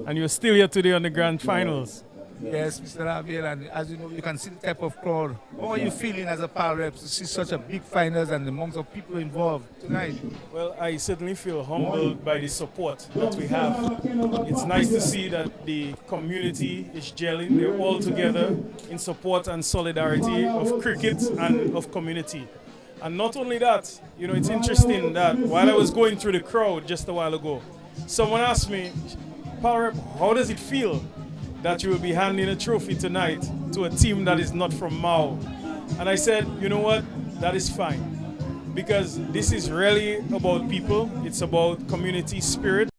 And you're still here today on the grand finals. Yes, Mr. Laville, and as you know, you can see the type of crowd. How are you feeling as a PAL rep to see such a big finals and the amount of people involved tonight? Well, I certainly feel humbled by the support that we have. It's nice to see that the community is gelling. They're all together in support and solidarity of cricket and of community. And not only that, you know, it's interesting that while I was going through the crowd just a while ago, someone asked me, PAL rep, how does it feel that you will be handing a trophy tonight to a team that is not from Mao? And I said, you know what, that is fine. Because this is really about people, it's about community spirit.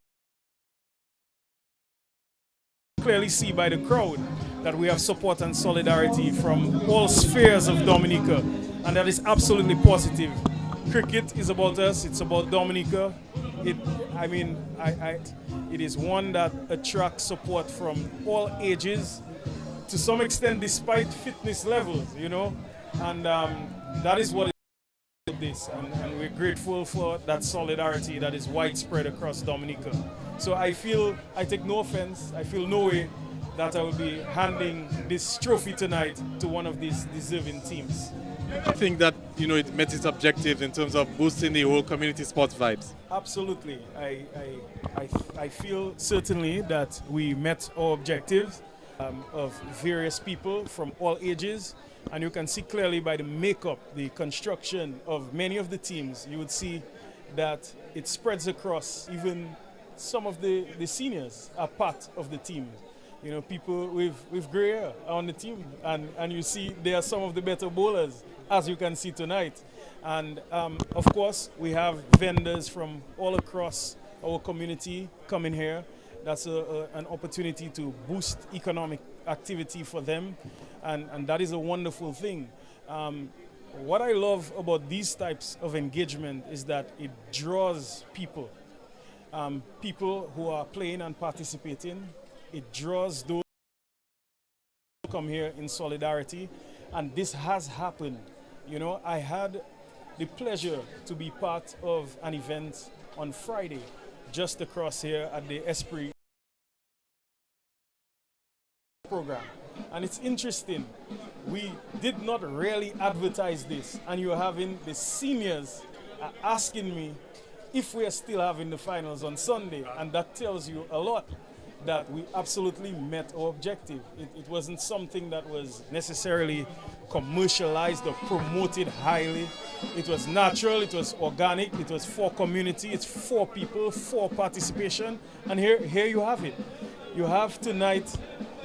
Clearly see by the crowd that we have support and solidarity from all spheres of Dominica, and that is absolutely positive. Cricket is about us, it's about Dominica. It is one that attracts support from all ages, to some extent despite fitness levels, you know, and that is what it is, and we're grateful for that solidarity that is widespread across Dominica. So I take no offense, I feel no way that I will be handing this trophy tonight to one of these deserving teams. I think that, you know, it met its objective in terms of boosting the whole community sports vibes. Absolutely. I feel certainly that we met our objectives of various people from all ages, and you can see clearly by the makeup, the construction of many of the teams, you would see that it spreads across. Even some of the seniors are part of the team. You know, people with grey hair are on the team, and you see they are some of the better bowlers, as you can see tonight. And of course, we have vendors from all across our community coming here. That's an opportunity to boost economic activity for them, and that is a wonderful thing. What I love about these types of engagement is that it draws people, people who are playing and participating. It draws those who come here in solidarity, and this has happened. You know, I had the pleasure to be part of an event on Friday just across here at the Esprit program. And it's interesting, we did not really advertise this, and you're having the seniors asking me if we are still having the finals on Sunday, and that tells you a lot, that we absolutely met our objective. It wasn't something that was necessarily commercialized or promoted highly. It was natural, it was organic, it was for community, it's for people, for participation, and here you have it. You have tonight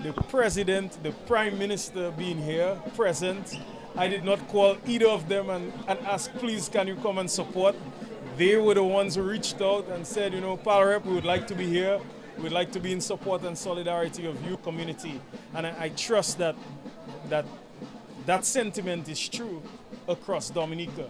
the president, the prime minister being here, present. I did not call either of them and ask, please, can you come and support? They were the ones who reached out and said, you know, PAL rep, we would like to be here. We'd like to be in support and solidarity of your community. And I trust that sentiment is true across Dominica.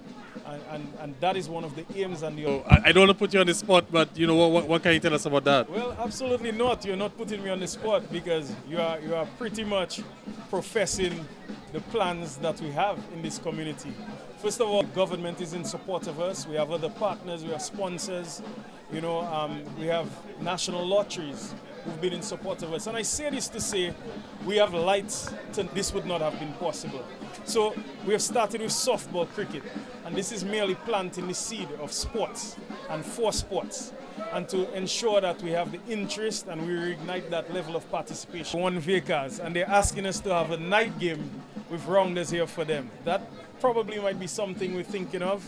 And that is one of the aims and the... I don't want to put you on the spot, but you know, what can you tell us about that? Well, absolutely not. You're not putting me on the spot, because you are pretty much professing the plans that we have in this community. First of all, the government is in support of us. We have other partners, we have sponsors. You know, we have national lotteries who've been in support of us. And I say this to say, we have lights, this would not have been possible. So we have started with softball cricket, and this is merely planting the seed of sports and for sports, and to ensure that we have the interest and we reignite that level of participation. One vehicles, and they're asking us to have a night game with rounders here for them. That probably might be something we're thinking of.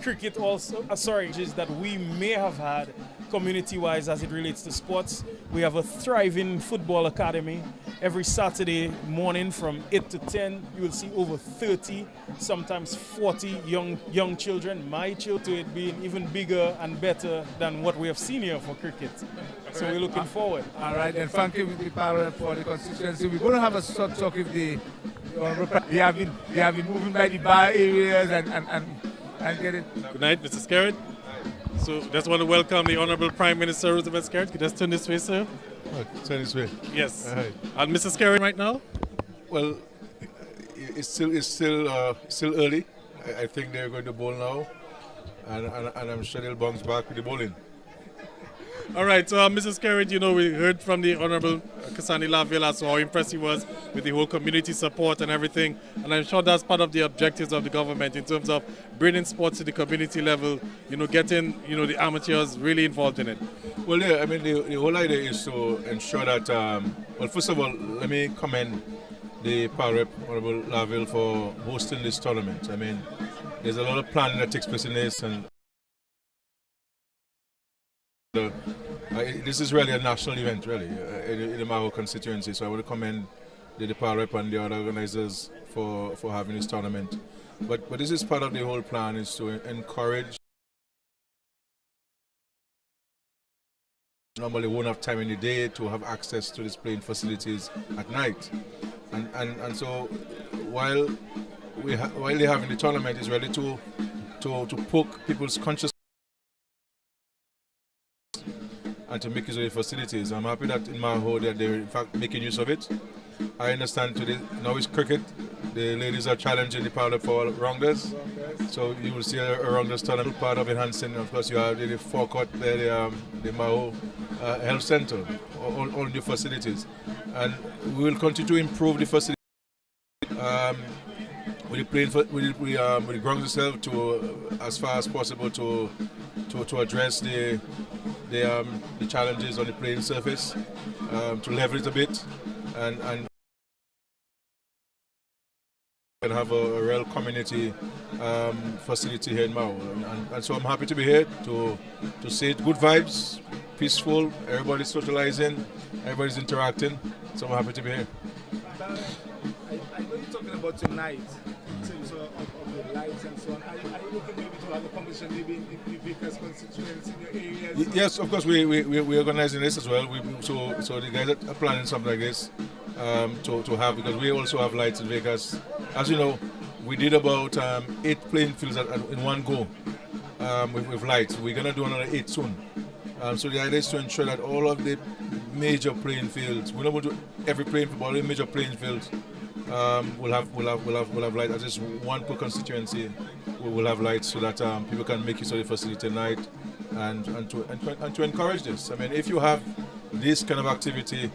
Cricket also, is that we may have had community-wise as it relates to sports. We have a thriving football academy. Every Saturday morning from 8 to 10, you will see over 30, sometimes 40 young children, my children, to it being even bigger and better than what we have seen here for cricket. So we're looking forward. All right, and thank you, Mr. PAL rep, for the constituency. We're going to have a short talk with the they have been moving by the bar areas and get it. Good night, Mr. Skerritt. So just want to welcome the Honorable Prime Minister Roosevelt Skerritt. Could you just turn this way, sir? Oh, turn this way. Yes. And Mr. Skerritt right now? Well, it's still early. I think they're going to bowl now, and I'm sure they'll bounce back with the bowling. All right, so Mrs. Kerrit, we heard from the Honorable Cassanni Laville as to how impressed he was with the whole community support and everything. And I'm sure that's part of the objectives of the government in terms of bringing sports to the community level, getting, the amateurs really involved in it. Well, yeah, I mean, the whole idea is to ensure that, well, first of all, let me commend the Power Rep Honorable Laville for hosting this tournament. I mean, there's a lot of planning that takes place in this, and this is really a national event, really, in the Maho constituency. So I want to commend the Power Rep and the other organizers for having this tournament. But this is part of the whole plan, is to encourage. Normally won't have time in the day to have access to these playing facilities at night. And so while they're having the tournament, is ready to poke people's consciousness and to make use of the facilities. I'm happy that in Maho that they're in fact making use of it. I understand today, now it's cricket. The ladies are challenging the powder for rounders. So you will see a rounders tournament, part of enhancing. Of course, you have the forecourt there, the Maho Health Center, all new facilities. And we will continue to improve the facilities with the grounds itself to, as far as possible, to address the challenges on the playing surface, to level it a bit, and have a real community facility here in Mao. And so I'm happy to be here to see it. Good vibes, peaceful, everybody's socializing, everybody's interacting. So I'm happy to be here. I know you're talking about tonight, in terms of the lights and so on. Are you looking maybe to have a competition maybe in the Vickers constituency in your area? Yes, of course, we're organizing this as well. So the guys are planning something like this to have, because we also have lights in Vegas. As you know, we did about 8 playing fields in one go with lights. We're going to do another 8 soon. So the idea is to ensure that all of the major playing fields, we're not going to do every playing field, but all the major playing fields will have lights. At least one per constituency will have lights, so that people can make use of the facility at night and to encourage this. I mean, if you have this kind of activity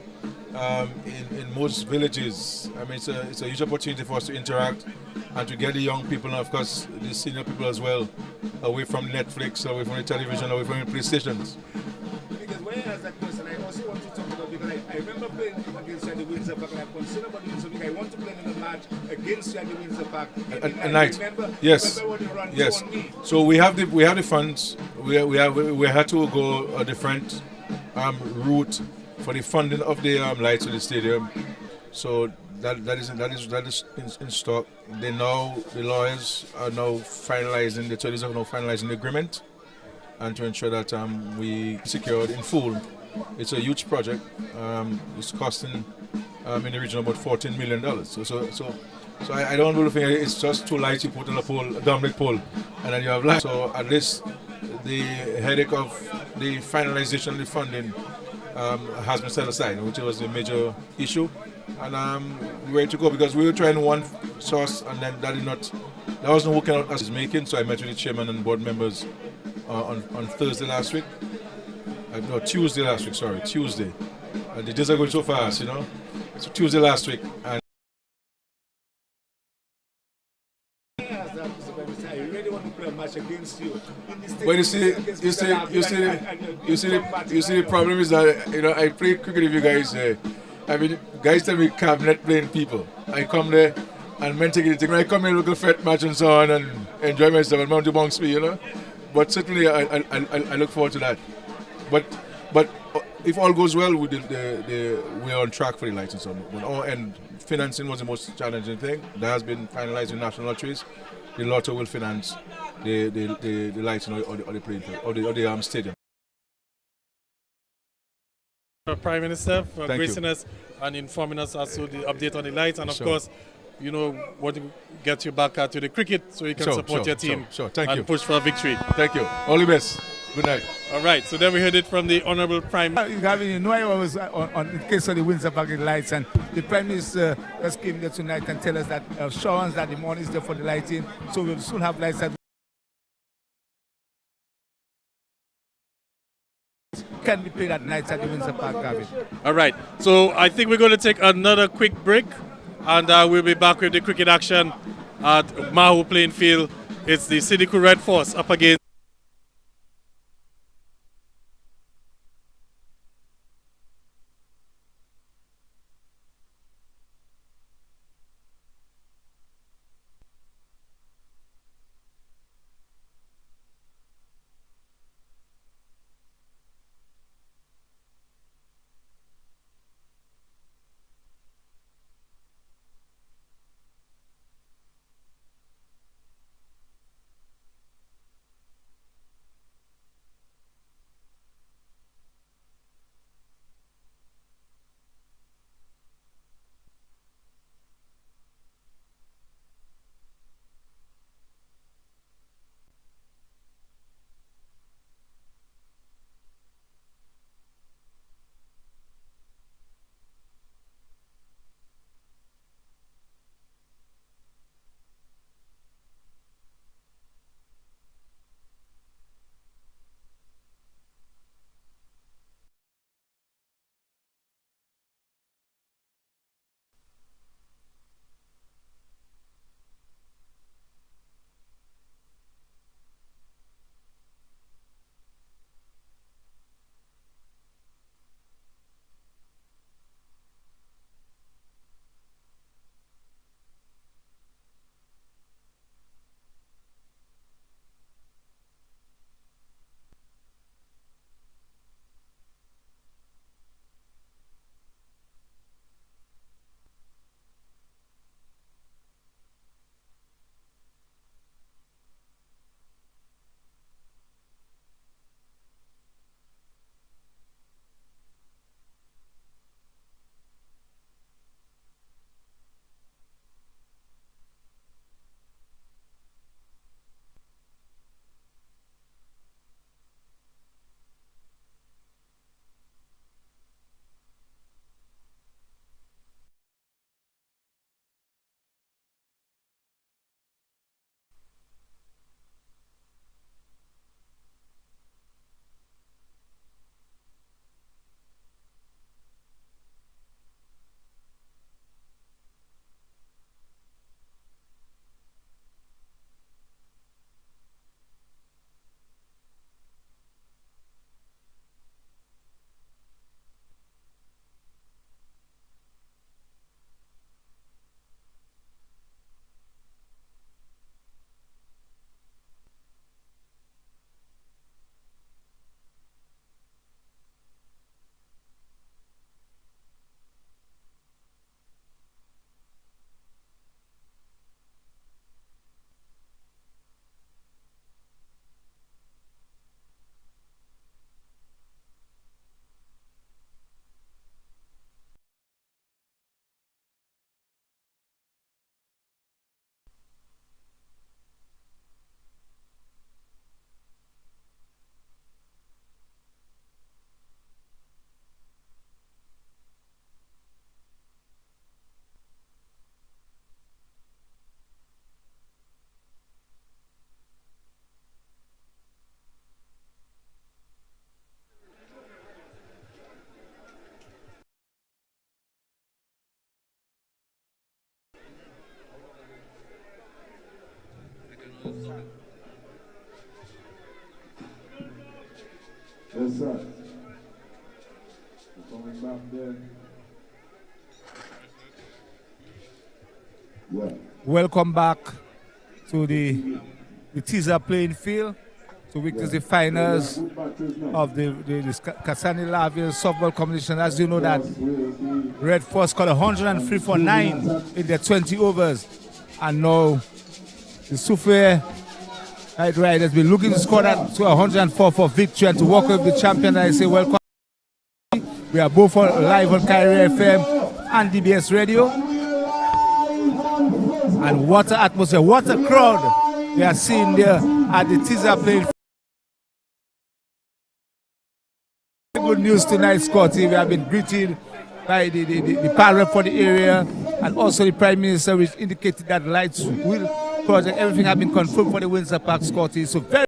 in most villages, I mean, it's a huge opportunity for us to interact and to get the young people, and of course the senior people as well, away from Netflix, away from the television, away from the PlayStations. Because when I asked that question, I also want to talk about, because I remember playing against you at the Windsor Park, and I'm concerned about the Windsor Park. I want to play in a match against you at the Windsor Park. At night. Yes. Remember when you Yes. on me. So we have the funds. We had to go a different route for the funding of the lights of the stadium. So that is in stock. The lawyers are now finalizing, the attorneys are now finalizing the agreement, and to ensure that we secured in full. It's a huge project. It's costing in the region of about $14 million. So I don't really think it's just 2 lights you put on a pole, a dominant pole, and then you have lights. So at least the headache of the finalization of the funding has been set aside, which was a major issue. And we're ready to go, because we were trying one source, and then that wasn't working out as it's making. So I met with the chairman and board members on Thursday last week. No, Tuesday last week, sorry, Tuesday. The days are going so fast, So Tuesday last week. And I really want to play a match against you. but you see, the problem is that I play cricket with you guys. I mean, guys tell me cabinet playing people. I come there and mentally when I come here, look at fat match and so on, and enjoy myself and mount amongst me, But certainly, I look forward to that. But if all goes well, we're on track for the lights and so on. And financing was the most challenging thing. That has been finalized in national lotteries. The lotto will finance the lights or the playing field or the stadium. Prime Minister, for Thank gracing you. us and informing us as to the update on the lights, and of course, what gets you back to the cricket so you can support your team Thank and you. push for a victory. Thank you. All the best. Good night. All right, so then we heard it from the Honorable Prime. I was on in case of the Windsor Park lights, and the Prime Minister just came there tonight and tell us that assurance that the money is there for the lighting, so we'll soon have lights at can be played at night at the Windsor Park, Gavin. All right. So I think we're going to take another quick break, and we'll be back with the cricket action at Mahu Playing Field. It's the Siddiqui Red Force up against Yes, sir. We're coming back there. Yeah. Welcome back to the teaser playing field to witness the finals of the Cassanni Laville softball competition. As you know that Red Force scored 103 for 9 in their 20 overs. And now the Souffle Night Riders been looking to score that to 104 for victory and to walk with the champion. I say welcome. We are both live on Kyrie FM and DBS Radio. And what an atmosphere, what a crowd we are seeing there at the teaser playing. Good news tonight, Scotty. We have been greeted by the parliament for the area and also the Prime Minister, which indicated that lights will project. Everything has been confirmed for the Windsor Park, Scotty. So very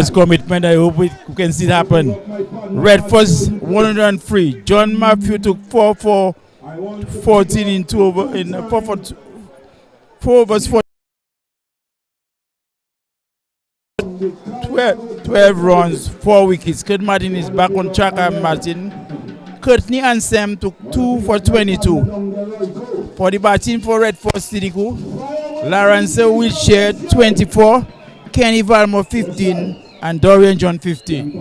his commitment. I hope we can see it happen. Red first 103. John Matthew took 4 for 14 in 2 over in 4 for 4 overs 4. 12 runs, 4 wickets. Kurt Martin is back on track. And Martin. Courtney and Sam took 2 for 22. For the batting for Red Force Tidiku, Lawrence Wilshire 24, Kenny Valmore 15, and Dorian John 15.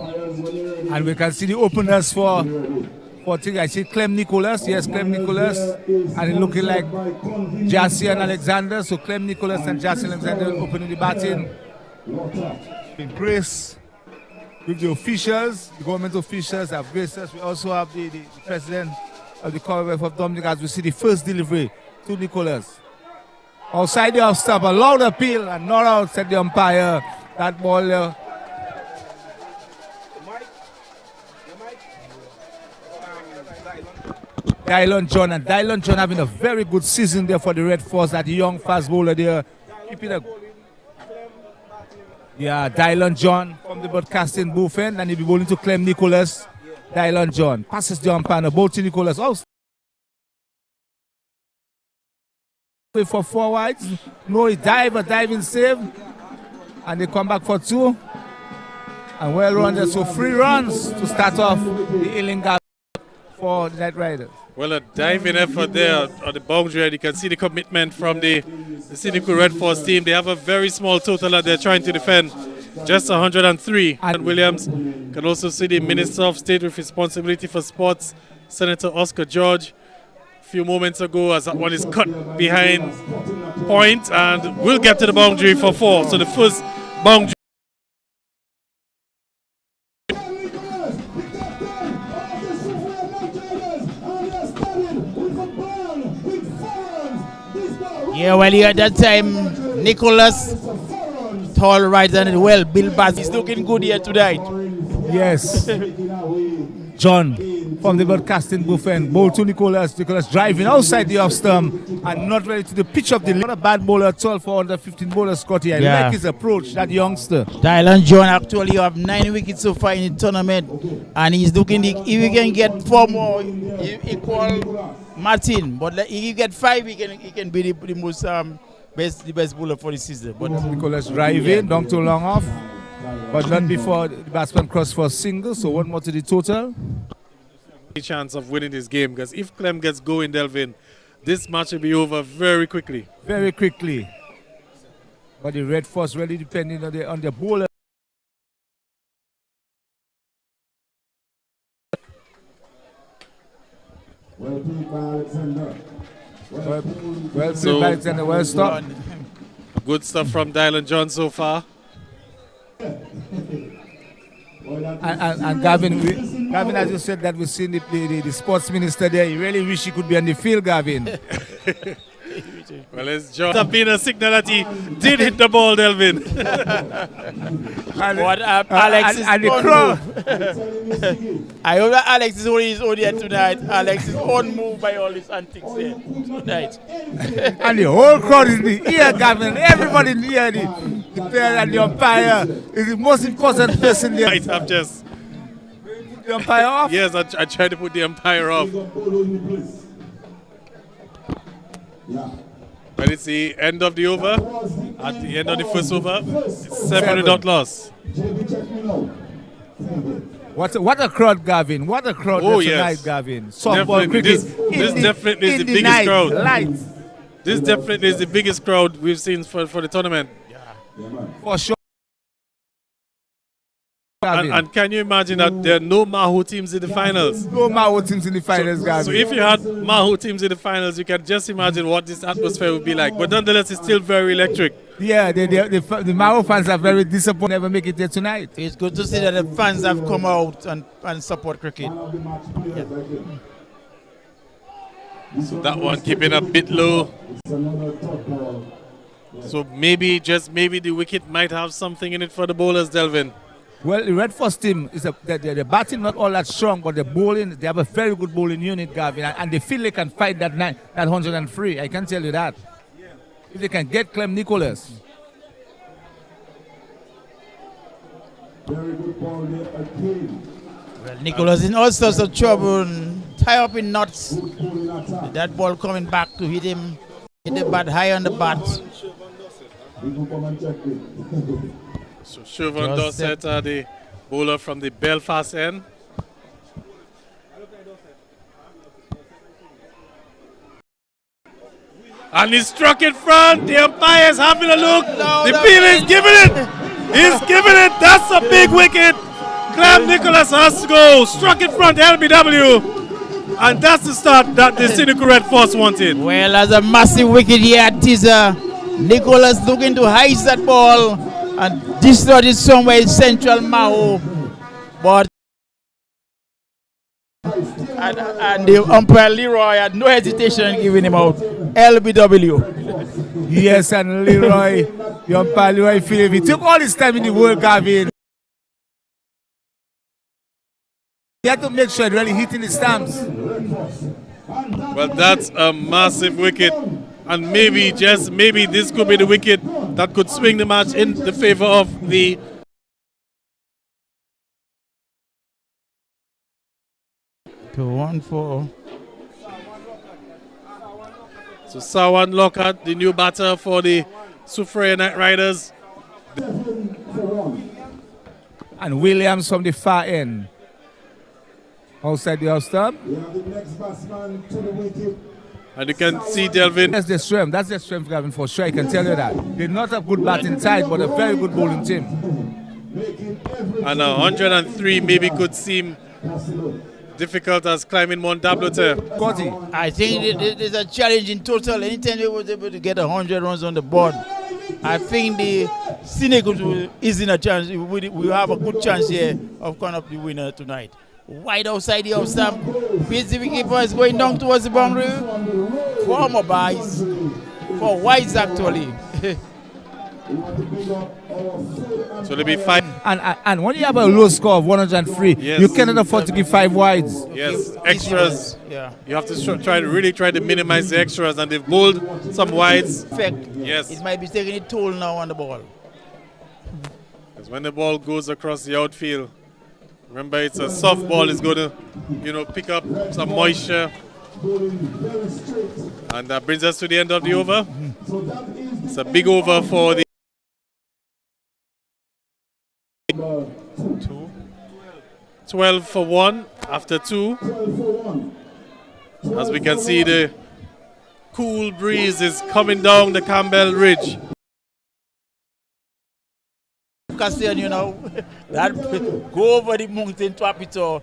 And we can see the openers for I see Clem Nicholas. Yes, Clem Nicholas. And it looking like Jassy and Alexander. So Clem Nicholas and Jassy and Alexander opening the batting. In grace with the officials, the government officials have graced us. We also have the president of the Commonwealth of Dominic as we see the first delivery to Nicholas. Outside the off stump, a loud appeal and not outside the umpire. That ball Dylan John, and Dylan John having a very good season there for the Red Force, that young fast bowler there. Keeping a Dylan John from the broadcasting booth end, and he'll be bowling to Clem Nicholas. Dylan John passes the umpire, ball to Nicholas. Oh, for 4 wides. No, he diving save, and they come back for 2. And well run there, so 3 runs to start off the Illinga for the Night Riders. Well, a diving effort there on the boundary, and you can see the commitment from the Cynical Red Force team. They have a very small total that they're trying to defend, just 103. And Williams can also see the Minister of State with responsibility for sports, Senator Oscar George, a few moments ago, as that one is cut behind point, and we'll get to the boundary for 4. So the first boundary. Yeah, well, at that time, Nicholas, tall right and well, Bill Bass is looking good here tonight. Yes. John from the broadcasting booth end, bowl to Nicholas. Nicholas driving outside the off stump and not ready to the pitch of the not a bad bowler at all for under 15 bowler Scotty. I like his approach, that youngster. Dylan John actually have 9 wickets so far in the tournament, and he's looking, if he can get 4 more, equal Martin, but if he get 5, he can be the most the best bowler for the season. But Nicholas driving, don't too long off, but not before the batsman crossed for a single. So 1 more to the total. Chance of winning this game, because if Clem gets going, Delvin, this match will be over very quickly. Very quickly. But the Red Force really depending on the bowler. Well played by Alexander. Well played by Alexander. Well stopped. Good stuff from Dylan John so far. And Gavin, as you said, that we've seen the sports minister there. You really wish he could be on the field, Gavin. Well, it's just have been a signal that he did hit the ball, Delvin. what Alex is and the crowd. I hope that Alex is only his own here tonight. Alex is on move by all his antics there tonight. And the whole crowd is in the ear, Gavin. Everybody in the ear. The player and the umpire is the most important person there. Right, I've just the umpire off? Yes, I tried to put the umpire off. But it's the end of the over. At the end of the first over, it's 7 without loss. What a crowd, Gavin. What a crowd tonight, Gavin. Softball cricket. This definitely is the biggest crowd. Lights. This definitely is the biggest crowd we've seen for the tournament. For sure. And can you imagine that there are no Mahu teams in the finals? No Mahu teams in the finals, Gavin. So if you had Mahu teams in the finals, you can just imagine what this atmosphere would be like. But nonetheless, it's still very electric. Yeah, the Mahu fans are very disappointed never make it there tonight. It's good to see that the fans have come out and support cricket. Yeah. So that one keeping a bit low. So maybe, just maybe, the wicket might have something in it for the bowlers, Delvin. Well, the Red Force team is the batting not all that strong, but the bowling, they have a very good bowling unit, Gavin, and they feel they can fight that 103. I can tell you that. If they can get Clem Nicholas. Very good ball there again. Well, Nicholas in all sorts of trouble, tie up in knots. Good pull in attack. That ball coming back to hit him, hit the bat high on the bat. We can come and check it. So Siobhan Dorset, the bowler from the Belfast end. And he struck it front. The umpire is having a look. No, the field is giving it. He's giving it. That's a big wicket. Clem Nicholas has to go. Struck it front, LBW. And that's the start that the Cynical Red Force wanted. Well, as a massive wicket here at Teaser, Nicholas looking to heist that ball and destroy it somewhere in central Maho. But and the umpire Leroy had no hesitation in giving him out. LBW. Yes, and Leroy, the umpire Leroy Philip, he took all his time in the world, Gavin. He had to make sure it really hitting the stamps. Well, that's a massive wicket. And maybe, just maybe, this could be the wicket that could swing the match in the favor of the... Go on for... So Sawan Lockhart, the new batter for the Soufriere Knight Riders. And Williams from the far end. Outside the off stump. We have the next batsman to the wicket. And you can see Delvin. That's their strength. That's their strength, Gavin, for sure. I can tell you that. They're not a good batting side, but a very good bowling team. And 103 maybe could seem difficult as climbing Mount Dablote. Scotty. I think there's a challenge in total. Anytime they was able to get 100 runs on the board, I think the Cynical is in a chance. We have a good chance here of coming up the winner tonight. Wide outside the off stump. Beats the wicketkeeper is going down towards the boundary. For more buys. For wides actually. So they'll be 5. And when you have a low score of 103, Yes. you cannot afford to give 5 wides. Yes, extras. Yeah. You have to really try to minimize the extras, and they've bowled some wides. Effect. Yes. It might be taking a toll now on the ball. Because when the ball goes across the outfield, remember it's a softball, it's going to, pick up some moisture. And that brings us to the end of the over. It's a big over for the 12 for 1 after 2. As we can see, the cool breeze is coming down the Campbell Ridge. Cassanni, that go over the mountain to Apito,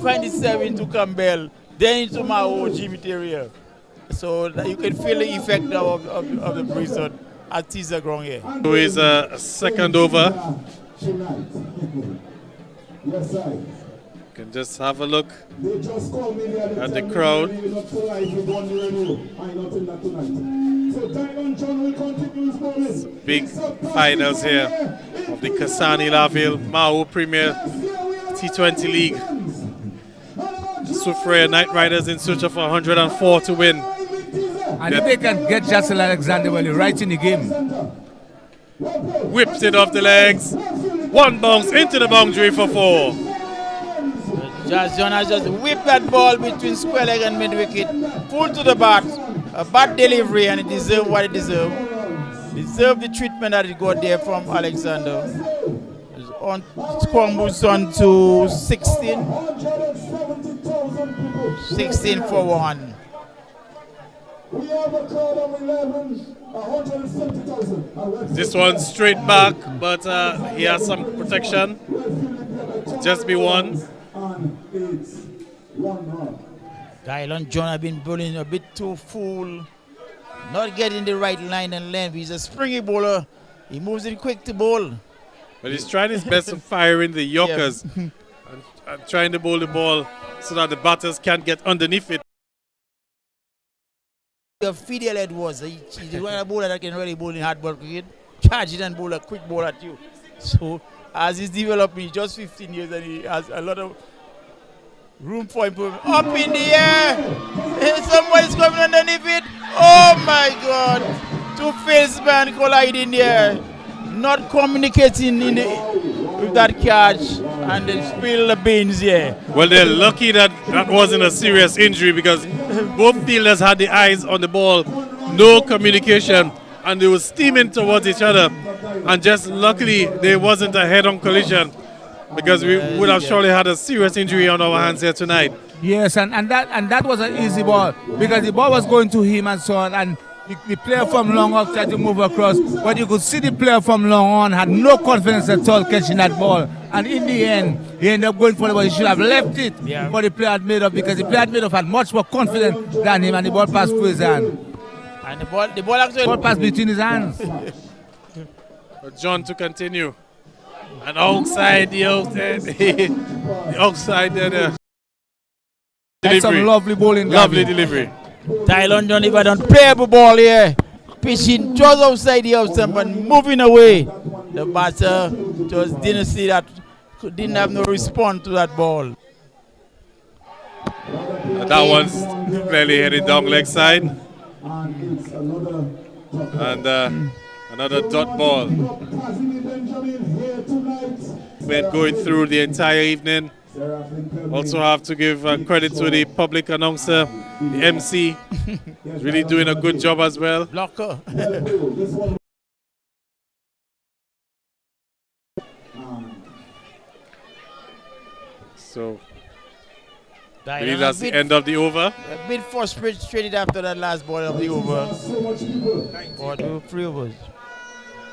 find itself into Campbell, then into my old Jimmy area. So that you can feel the effect of the breeze at Teaser ground here. So is a second over. You can just have a look at the crowd. It's big finals here of the Cassanni Laville Maho Premier T20 League. Soufriere Knight Riders in search of 104 to win. And if they can get Jassel Alexander well, you're right in the game. Whips it off the legs. One bounce into the boundary for 4. Jazz John has just whipped that ball between square leg and mid wicket, full to the bat. A bad delivery, and it deserved what it deserved. Deserved the treatment that it got there from Alexander. Score moves on to 16. 16 for 1. This one straight back, but he has some protection. Just be 1. Dylan John has been bowling a bit too full, not getting the right line and length. He's a springy bowler. He moves in quick to bowl. But he's trying his best to fire in the Yorkers and trying to bowl the ball so that the batters can't get underneath it. Fidel Edwards, he's the one bowler that can really bowl in hard ball cricket, charge it and bowl a quick ball at you. So as he's developing, just 15 years, and he has a lot of room for improvement. Up in the air, somebody's coming underneath it. Oh my God! 2 face man colliding there, not communicating in the with that catch and they spill the beans here. Well, they're lucky that that wasn't a serious injury because both fielders had the eyes on the ball, no communication, and they were steaming towards each other. And just luckily, there wasn't a head-on collision because we would have surely had a serious injury on our hands here tonight. Yes, and that was an easy ball because the ball was going to him and so on, and the player from long off tried to move across, but you could see the player from long on had no confidence at all catching that ball, and in the end he ended up going for the ball. He should have left it for the player had made up, because the player had made up had much more confidence than him, and the ball passed through his hand. And the ball actually passed between his hands. But John to continue. And outside the outside there. That's some lovely bowling. Lovely delivery. Thailand don't even don't play the ball here. Pitching just outside the outside but moving away. The batter just didn't see that, didn't have no response to that ball. And that one's clearly headed down leg side. And another dot ball. Been going through the entire evening. Also have to give credit to the public announcer, the MC. Really doing a good job as well. Blocker. So, I believe that's the end of the over. A bit frustrated after that last ball of the over. For the 3 overs.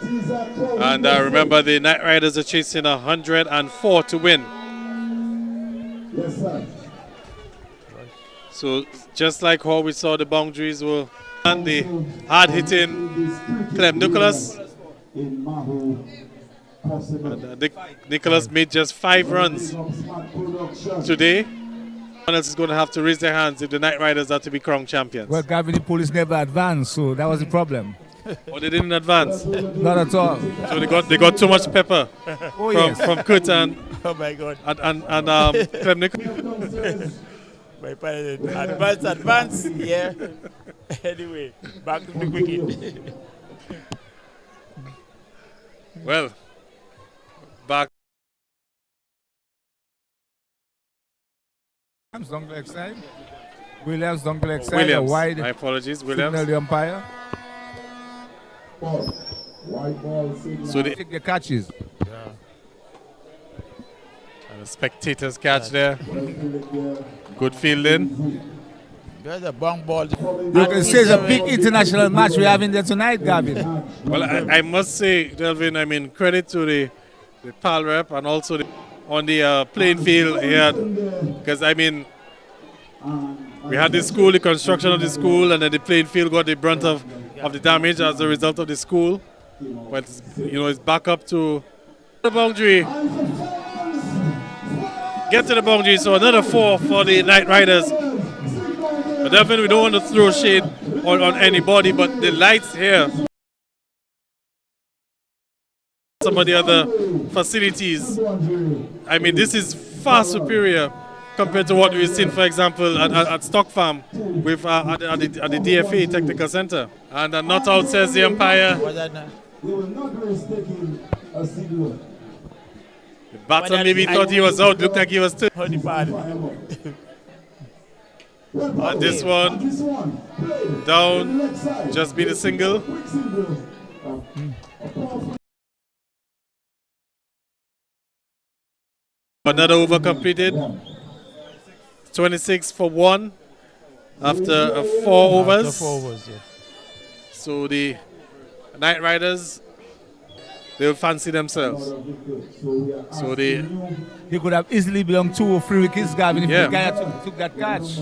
And remember, the Night Riders are chasing 104 to win. Yes, sir. So just like how we saw the boundaries were, and the hard-hitting Clem Nicholas. And Nicholas made just 5 runs today. Someone else is going to have to raise their hands if the Night Riders are to be crowned champions. Well, Gavin, the police never advanced, so that was the problem. Or they didn't advance. Not at all. So they got too much pepper from Kurt and oh my God. and Clem Nicholas. Advance, yeah. Anyway, back to the cricket. Well, back. Williams down the leg side. Williams down the leg side. Williams. Wide. My apologies, Signal Williams. the umpire. White ball signal. So the Take the catches. and the spectators catch there. Good fielding. There's a bong ball. You can say it's a big international match we're having there tonight, Gavin. Well, I must say, Delvin, I mean, credit to the PAL rep and also on the playing field here. Because, I mean, we had the school, the construction of the school, and then the playing field got the brunt of the damage as a result of the school. But, you know, it's back up to the boundary. Get to the boundary, so another 4 for the Night Riders. But definitely we don't want to throw shade on anybody, but the lights here, some of the other facilities, I mean, this is far superior compared to what we've seen, for example, at Stock Farm with at the DFA Technical Center. And not out, says the umpire. They were not mistaking a signal. The batter maybe thought he was out, looked like he was still. And this one, down, just be the single. Another over completed. 26 for 1 after 4 overs. After 4 overs, yeah. So the Night Riders, they'll fancy themselves. So He could have easily belonged 2 or 3 wickets, Gavin, if Yeah. the guy took that catch.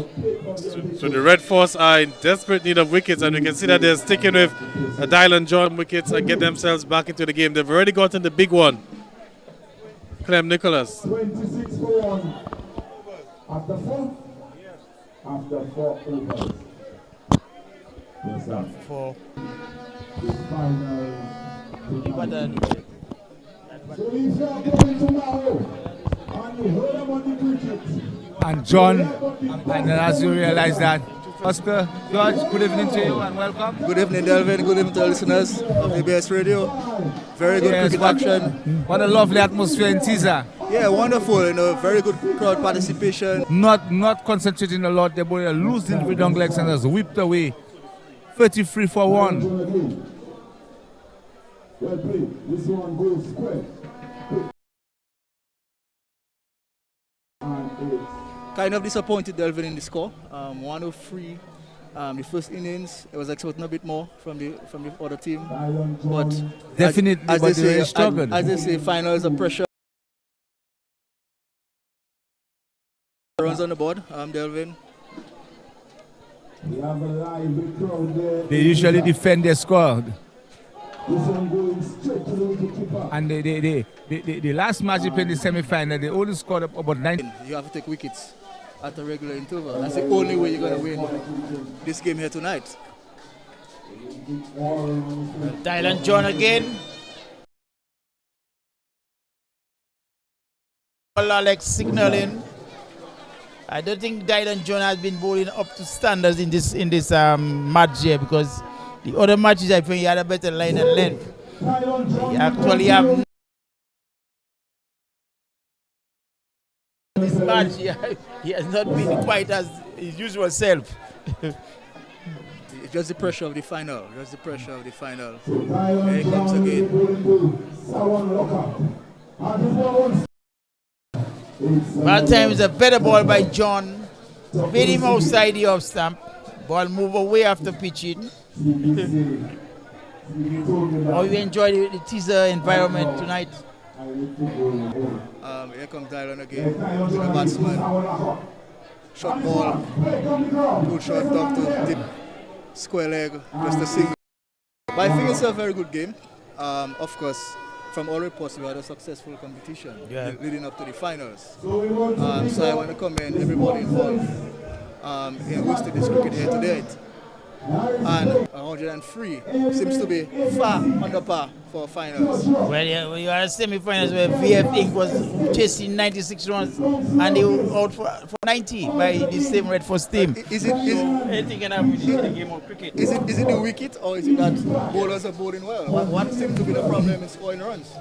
So the Red Force are in desperate need of wickets, and we can see that they're sticking with Dylan John wickets and get themselves back into the game. They've already gotten the big one. Clem Nicholas. 26 for 1. After 4? After 4 overs. Yes, sir. 4. The final. But then, So if you are going tomorrow and you heard about the cricket, And John, and then as you realize that Oscar, George, good evening to you and welcome. Good evening, Delvin. Good evening to the listeners of ABS Radio. Very good cricket action. What a lovely atmosphere in Teaser. Yeah, wonderful. Very good crowd participation. Not concentrating a lot. They were losing with Dongle Alexander's whipped away. 33 for 1. Well played. This one goes square. Kind of disappointed, Delvin, in the score. 103. The first innings, I was expecting a bit more from the other team, but Definitely, as but they they struggled. As they say, finals are pressure. Runs on the board, Delvin. We have a lively crowd there. They usually defend their score. This one going straight to the wicketkeeper. And the last match they played in the semi-final, they only scored up about 9. You have to take wickets at a regular interval. That's the only way you're going to win this game here tonight. Dylan John again. Alex signaling. I don't think Dylan John has been bowling up to standards in this match here, because the other matches I think he had a better line and length. He actually have this match he has not been quite as his usual self. It's just the pressure of the final. Just the pressure of the final. Here he comes again. That time is a better ball by John. Made him outside the off stump. Ball move away after pitching. How you enjoy the teaser environment tonight? Here comes Dylan again. To the batsman. Short ball. Good shot down to deep square leg. Just a single. But I think it's a very good game. Of course, from all reports, we had a successful competition leading up to the finals. So I want to commend everybody involved in hosting this cricket here today. And 103 seems to be far under par for finals. Well, yeah, you are semi-finals where VF Inc. was chasing 96 runs and they were out for 90 by the same Red Force team. Anything can happen in the game of cricket. Is it the wicket, or is it that bowlers are bowling well? What seems to be the problem in scoring runs?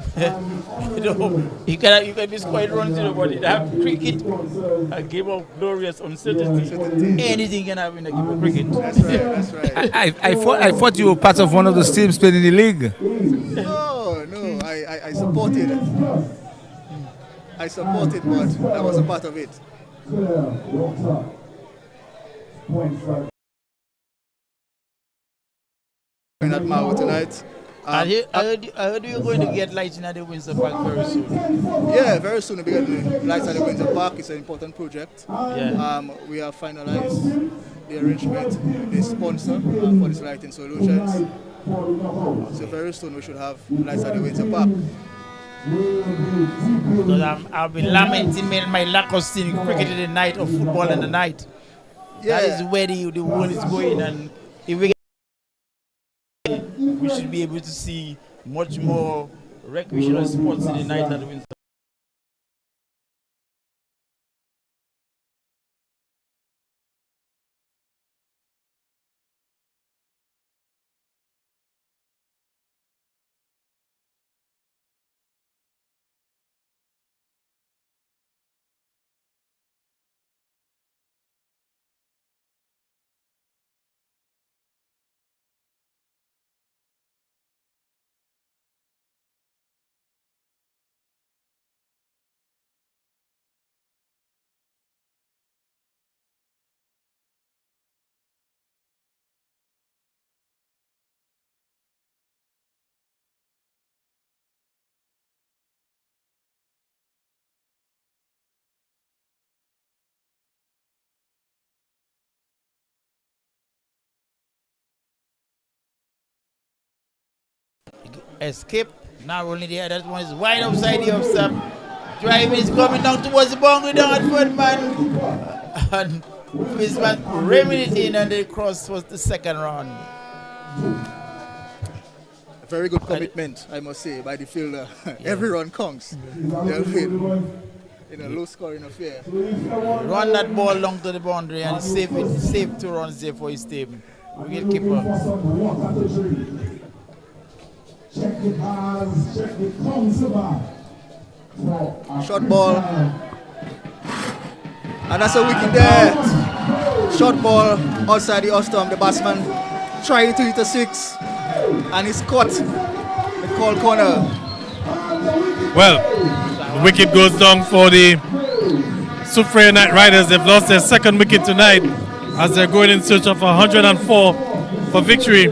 You can be scoring runs, but in that cricket, a game of glorious uncertainty. Anything can happen in a game of cricket. That's right, that's right. I thought you were part of one of the teams playing in the league. No, I supported it. I supported, but I was a part of it. In that Mau tonight. I heard you're going to get lights in the Windsor Park very soon. Yeah, very soon we'll be getting lights at the Windsor Park. It's an important project. Yeah. We have finalized the arrangement, the sponsor for this lighting solutions. So very soon we should have lights at the Windsor Park. Because I've been lamenting my lack of seeing cricket in the night or football in the night. Yeah. That is where the world is going, and if we should be able to see much more recreational sports in the night at the Windsor. Escape. Now only the other one is wide outside the off stump. Drive is coming down towards the boundary down at third man. And this man ramming it in, and the cross was the second round. A very good commitment, I must say, by the fielder. Every run counts. in a low-scoring affair. Run that ball long to the boundary and save it. Save 2 runs there for his team. Wicketkeeper. Check the pass, check the conserva. Short ball. And that's a wicket there. Short ball outside the off-stump. The batsman trying to hit a 6. And he's caught the call corner. Well, the wicket goes down for the Soufriere Knight Riders. They've lost their second wicket tonight as they're going in search of 104 for victory.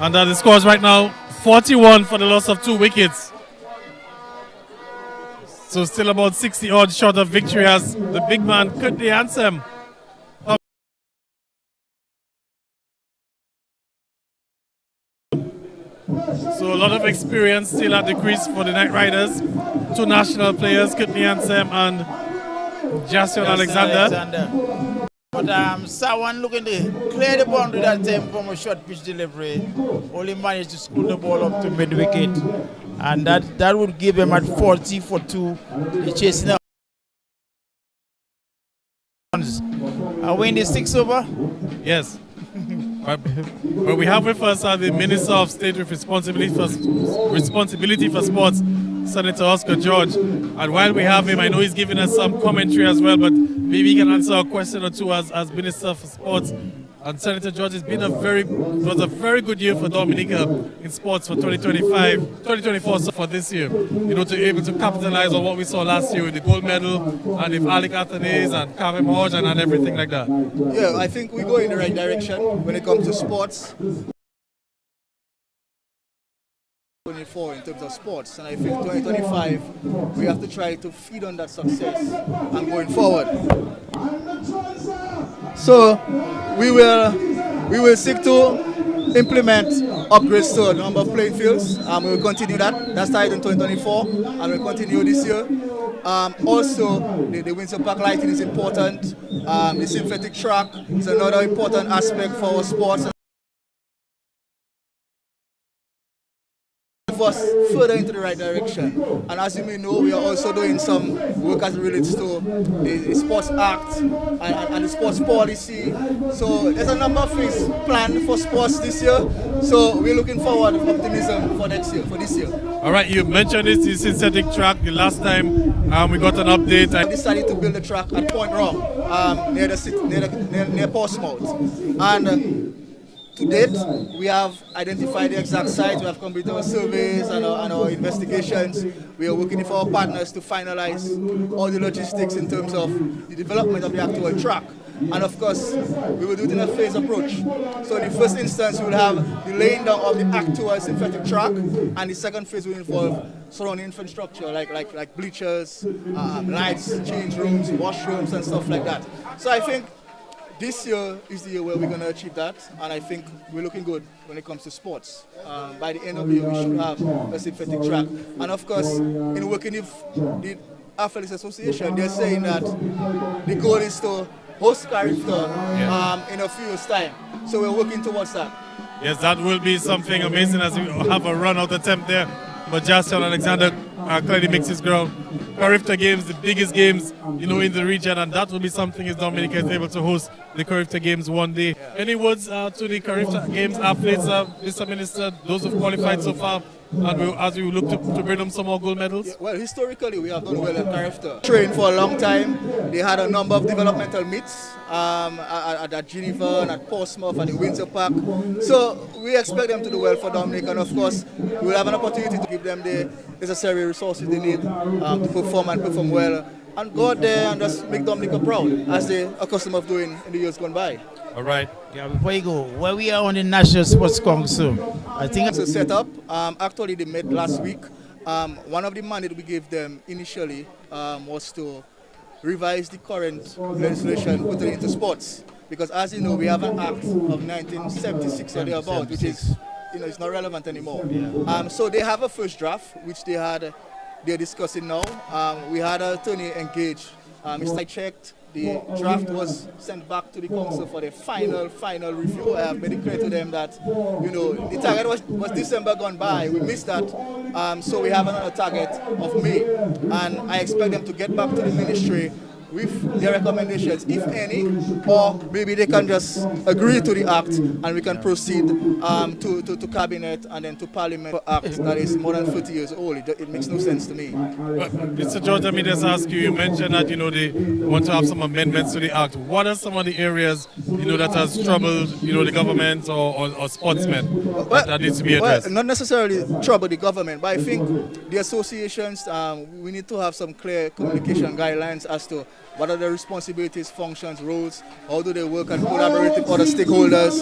And the score is right now 41 for the loss of 2 wickets. So still about 60 odd short of victory as the big man cut the anthem. So a lot of experience still at the crease for the Knight Riders. 2 national players, Kutni Ansem and Jason Alexander. But Sawan looking to clear the boundary that time from a short pitch delivery. Only managed to school the ball up to mid wicket. And that would give him at 40 for 2. He's chasing up. Are we in the 6th over? Yes. But we have with us the Minister of State with responsibility for sports, Senator Oscar George. And while we have him, I know he's giving us some commentary as well, but maybe he can answer a question or two as Minister for Sports. And Senator George, it was a very good year for Dominica in sports for 2024 so for this year. You know, to be able to capitalize on what we saw last year with the gold medal and with Alec Athanase and Kavem Hodge and everything like that. Yeah, I think we go in the right direction when it comes to sports. 2024 in terms of sports, and I think 2025 we have to try to feed on that success and going forward. So we will seek to implement upgrades to a number of playing fields. We will continue that. That started in 2024 and we'll continue this year. Also, the Windsor Park lighting is important. The synthetic track is another important aspect for our sports. Us further into the right direction, and as you may know, we are also doing some work as it relates to the Sports Act and the sports policy. So there's a number of things planned for sports this year. So we're looking forward with optimism for this year. All right, you mentioned this, the synthetic track. The last time we got an update. I decided to build a track at Point Rock near the city, near Portsmouth, and to date, we have identified the exact site, we have completed our surveys and our investigations. We are working with our partners to finalize all the logistics in terms of the development of the actual track. And of course, we will do it in a phased approach. So in the first instance, we will have the laying down of the actual synthetic track, and the second phase will involve surrounding infrastructure like bleachers, lights, change rooms, washrooms, and stuff like that. So I think this year is the year where we're going to achieve that, and I think we're looking good when it comes to sports. By the end of the year, we should have a synthetic track. And of course, in working with the Athletics Association, they're saying that the goal is to host Carifta in a few years' time. So we're working towards that. Yes, that will be something amazing as we have a run-out attempt there. But Jason Alexander clearly makes his ground. Carifta Games, the biggest games, you know, in the region, and that will be something if Dominica is able to host the Carifta Games one day. Any words to the Carifta Games athletes, Mr. Minister, those who've qualified so far, and as we look to bring them some more gold medals? Yeah, well, historically, we have done well at Carifta. Trained for a long time. They had a number of developmental meets at Geneva and at Portsmouth and in Windsor Park. So we expect them to do well for Dominica, and of course, we will have an opportunity to give them the necessary resources they need to perform well, and go out there and just make Dominica proud, as they are accustomed of doing in the years gone by. All right. Yeah, before you go, where we are on the National Sports Council, I think it's a setup. Actually, they met last week. One of the mandates we gave them initially was to revise the current legislation put it into sports, because as you know, we have an act of 1976 or thereabout, which is, you know, it's not relevant anymore. Yeah. So they have a first draft, which they're discussing now. We had an attorney engaged. It's checked. the draft was sent back to the council for the final review. I have made it clear to them that, you know, the target was December gone by. We missed that, so we have another target of May, and I expect them to get back to the ministry with their recommendations, if any, or maybe they can just agree to the act and we can proceed to cabinet and then to parliament for act that is more than 30 years old. It makes no sense to me. Mr. George, let me just ask you, you mentioned that, you know, they want to have some amendments to the act. What are some of the areas, you know, that has troubled, you know, the government or sportsmen that needs to be addressed? Well, not necessarily trouble the government, but I think the associations, we need to have some clear communication guidelines as to what are the responsibilities, functions, roles, how do they work and collaborate with other stakeholders,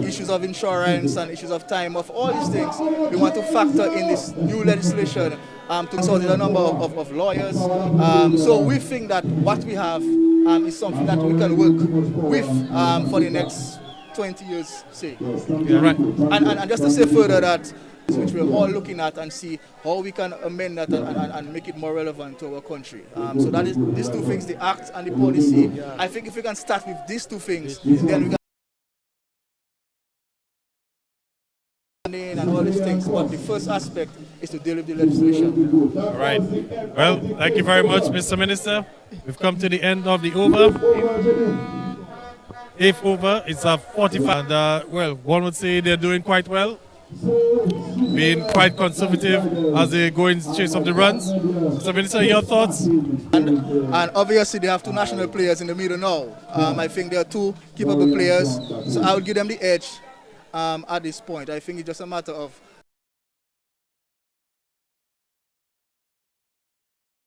issues of insurance and issues of time off, all these things we want to factor in this new legislation to consult with a number of lawyers. So we think that what we have is something that we can work with for the next 20 years, say. Yeah, right. And just to say further that which we're all looking at and see how we can amend that and make it more relevant to our country. So that is these two things, the act and the policy. Yeah. I think if we can start with these two things, then we can and all these things. But the first aspect is to deal with the legislation. All right. Well, thank you very much, Mr. Minister. We've come to the end of the over. If over, it's a 45. And, well, one would say they're doing quite well, being quite conservative as they go in chase of the runs. So, Minister, your thoughts? And obviously they have two national players in the middle now. I think they are two capable players, so I would give them the edge at this point. I think it's just a matter of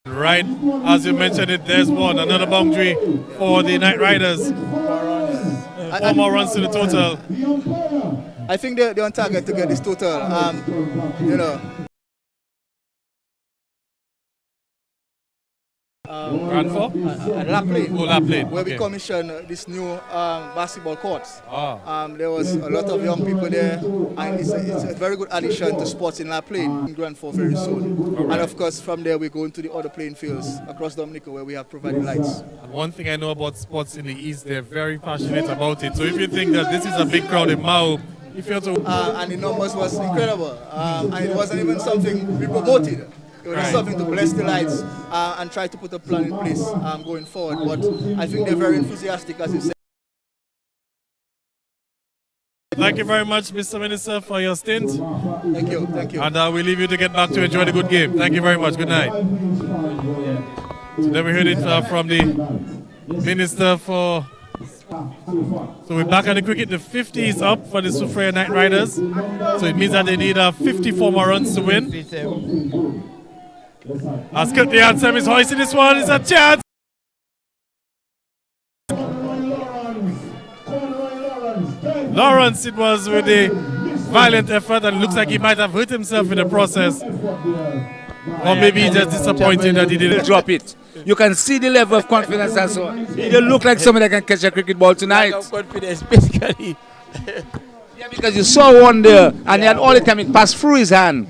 right, as you mentioned it, there's another boundary for the Night Riders. 4 more runs to the total. I think they're on target to get this total. You know. Grand four? Laplane. Oh, Laplane. Where we commissioned this new basketball courts. There was a lot of young people there, and it's a very good addition to sports in Laplane in Grand 4 very soon. Right. And of course, from there we go into the other playing fields across Dominica where we have provided lights. And one thing I know about sports in the East, they're very passionate about it. So if you think that this is a big crowd in Mao, you feel to... and the numbers was incredible. And it wasn't even something we promoted. It was just something to bless the lights and try to put a plan in place going forward. But I think they're very enthusiastic, as you said. Thank you very much, Mr. Minister, for your stint. Thank you, thank you. And we leave you to get back to enjoy the good game. Thank you very much. Good night. So then we heard it from the Minister for... So we're back at the cricket. The 50 is up for the Soufriere Night Riders. So it means that they need 54 more runs to win. As Kurt the Ansem is hoisting this one, it's a chance. Lawrence, it was with a violent effort and looks like he might have hurt himself in the process. Or maybe he's just disappointed that he didn't drop it. You can see the level of confidence and so on. He don't look like somebody that can catch a cricket ball tonight. Confidence, basically. Yeah, because you saw one there and he had all the time it passed through his hand.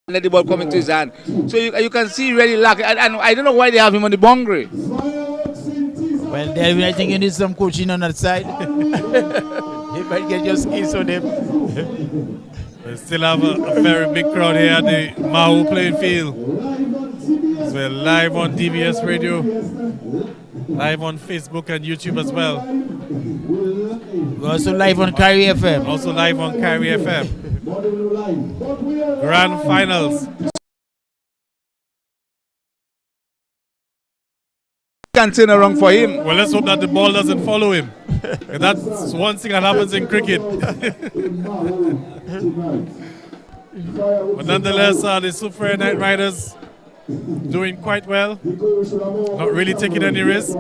Let the ball come into his hand. So you can see really lucky. And I don't know why they have him on the boundary. Well, Delvin, I think you need some coaching on that side. You might get your skills on them. We still have a very big crowd here at the Mahu playing field. We're live on DBS Radio, live on Facebook and YouTube as well. We're also live on Carry FM. Also live on Carry FM. Grand finals. Can't turn around for him. Well, let's hope that the ball doesn't follow him. That's one thing that happens in cricket. But nonetheless, the Soufriere Night Riders doing quite well. Not really taking any risks.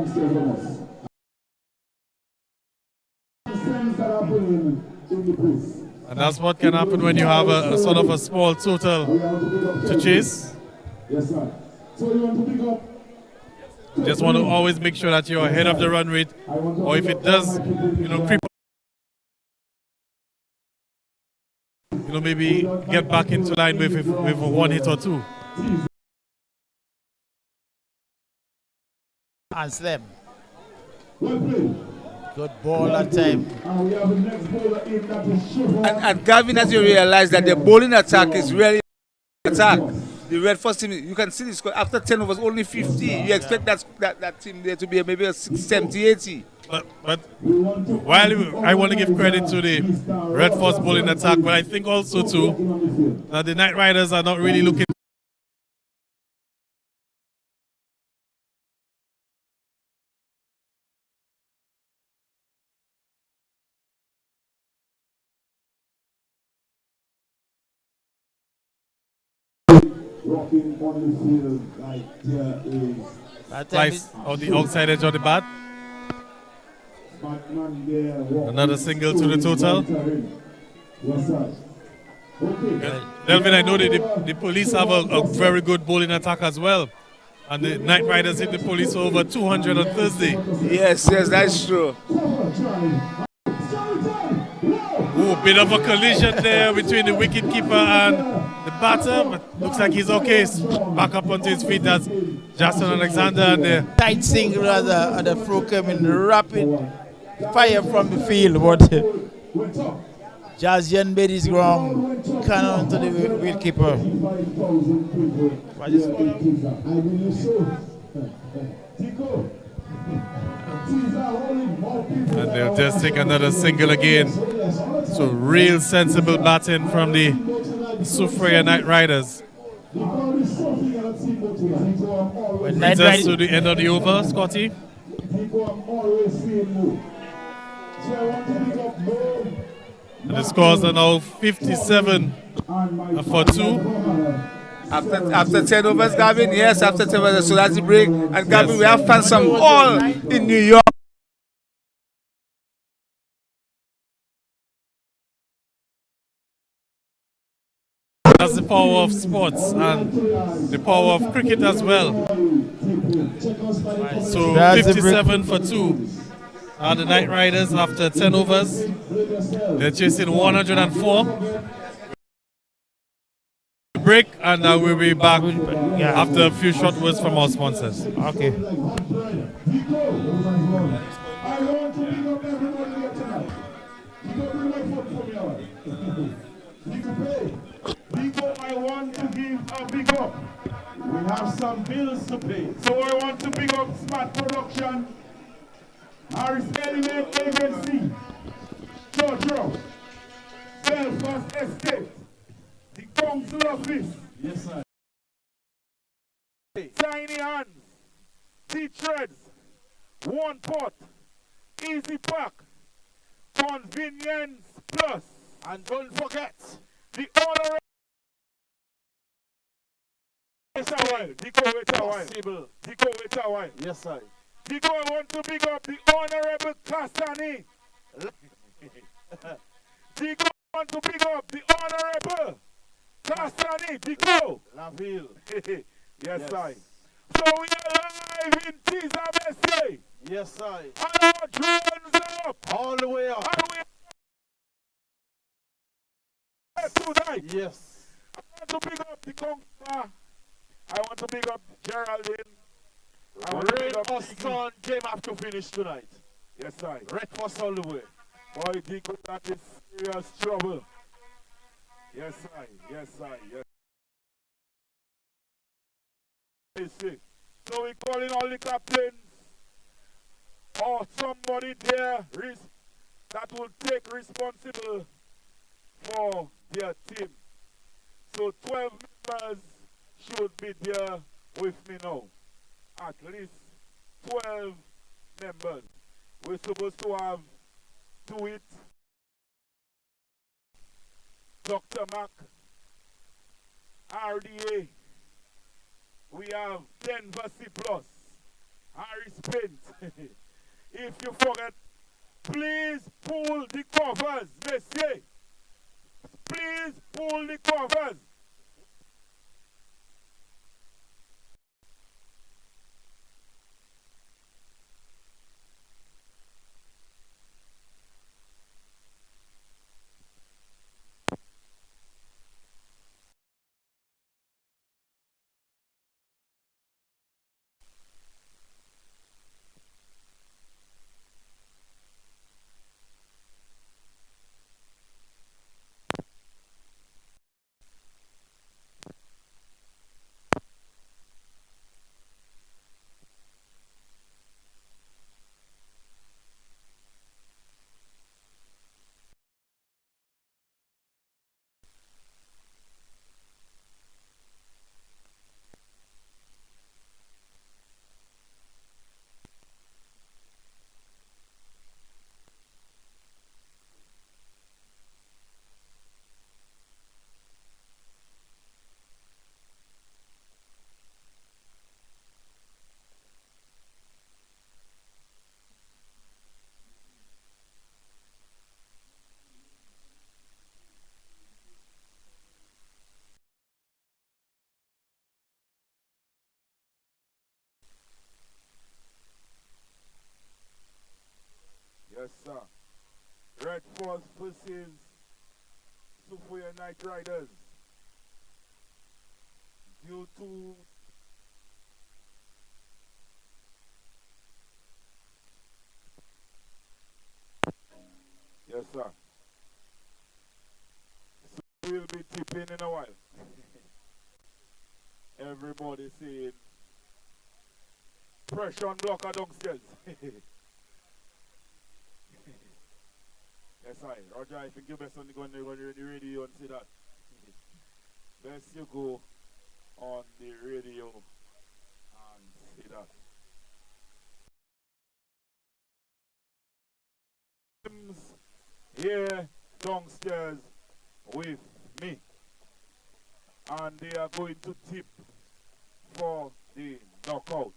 And that's what can happen when you have a sort of a small total to chase. You just want to always make sure that you're ahead of the run rate, or if it does, creep up, maybe get back into line with a one hit or two. Anselm. Well played. Good ball that time. And we have the next bowler in, that is Shiva. And Gavin, as you realize that the bowling attack is really attack. The Red Force team, you can see this after 10 overs, only 50. You expect that team there to be maybe a 60, 70, 80. But while I want to give credit to the Red Force bowling attack, but I think also too that the Night Riders are not really looking. Rocking on the field like there is Slice on the outside edge of the bat. Batman there. Walking. Another single to the total. Yes, sir. Okay. Delvin, I know that the police have a very good bowling attack as well. And the Night Riders hit the police over 200 on Thursday. Yes, that's true. Ooh, bit of a collision there between the wicketkeeper and the batter. But looks like he's okay. Back up onto his feet. That's Justin Alexander. And the Tight single at the throw came in rapid fire from the field. But Jazian made his ground. Cannon to the wicketkeeper. What is And they'll just take another single again. So real sensible batting from the Soufriya Night Riders. Brings us to the end of the over, Scotty. And the scores are now 57 for 2. After 10 overs, Gavin, yes, after 10 overs, so that's the break. And Gavin, we have fans from all in New York. That's the power of sports and the power of cricket as well. So 57 for 2 are the Night Riders after 10 overs. They're chasing 104. Break, and we'll be back after a few short words from our sponsors. Okay. I want to big up everybody here tonight. You don't do my foot for me, all right? You can pay. Big up, I want to give a big up. We have some bills to pay. So I want to big up Smart Production, Harris Element Agency, Georgia, Belfast Estate, the Council Office. Yes, sir. Tiny Hands, T-Treads, One Pot, Easy Pack, Convenience Plus, and don't forget the honorable. Yes, I will. Dico, wait a while. Dico, wait a while. Yes, sir. Dico, I want to big up the honorable Cassanni. Dico, I want to big up the honorable Cassanni. Dico. Laville. Yes, sir. So we are live in Tiza Messe. Yes, sir. And our drones are up. All the way up. And we are tonight. Yes. I want to big up the Conqueror. I want to big up Geraldine. I want to big up Son came up to finish tonight. Yes, sir. Red Force all the way. Boy, Dico, that is serious trouble. Yes, sir. Yes, sir. Yes. So we calling all the captains or somebody there that will take responsible for their team. So 12 members should be there with me now. At least 12 members. We're supposed to have Do It, Dr. Mac, RDA. We have Denver C+, Harris Paint. If you forget, please pull the covers, messieurs. Please pull the covers. Yes, sir. Red Force versus Sophia Knight Riders. Due to yes, sir. So we'll be tipping in a while. Everybody saying pressure on blocker downstairs. Yes, I. Roger, I think you best on the radio and see that. Best you go on the radio and see that. Here downstairs with me, and they are going to tip for the knockout.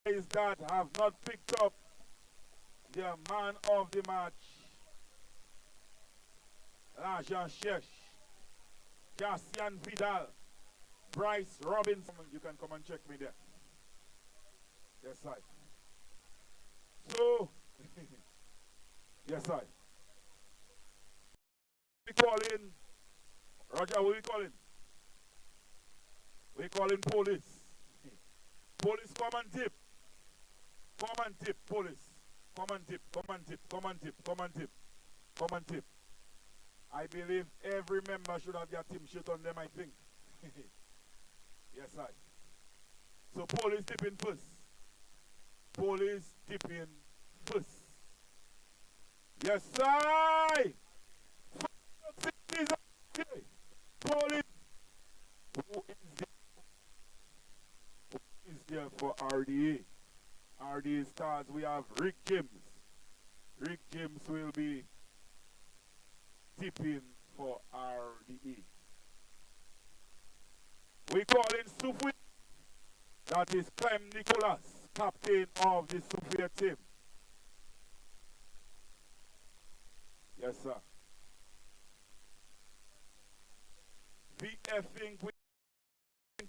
Is that have not picked up their man of the match, Lajan Shesh, Cassian Vidal, Bryce Robinson. You can come and check me there. Yes, I. So, yes, I. We call in, Roger, what we calling? We calling police. Police, come and tip. Come and tip, police. Come and tip, come and tip, come and tip, come and tip, come and tip. I believe every member should have their team shirt on them, I think. Yes, I. So police tipping first. Police tipping first. Yes, I. Police. Who is there for RDA? RDA stars, we have Rick James. Rick James will be tipping for RDA. We call in Sufi. That is Clem Nicholas, captain of the Sufi team. Yes, sir. VFing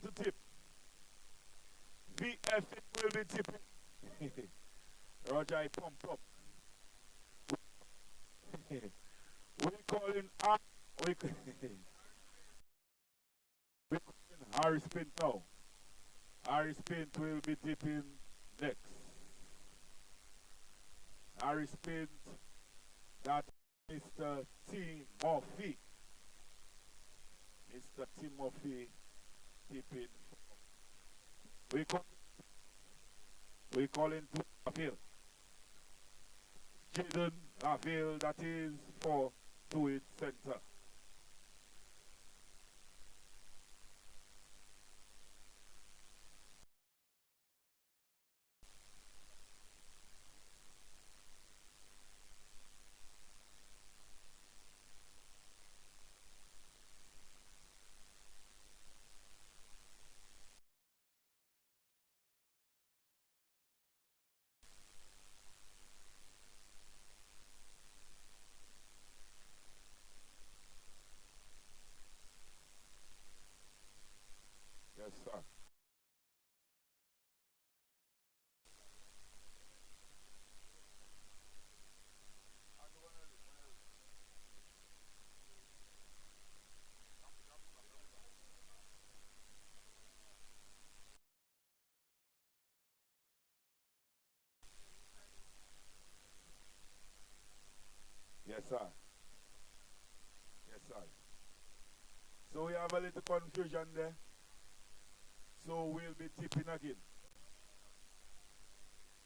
to tip. VFing will be tipping. Roger, I pump up. We calling we calling Harris Pint now. Harris Pint will be tipping next. Harris Pint, that Mr. T. Murphy. Mr. T. Murphy tipping. We call in to Laville. Jaden Laville, that is for Tuit Center. Yes, sir. Yes, sir. Yes, sir. So we have a little confusion there. So we'll be tipping again.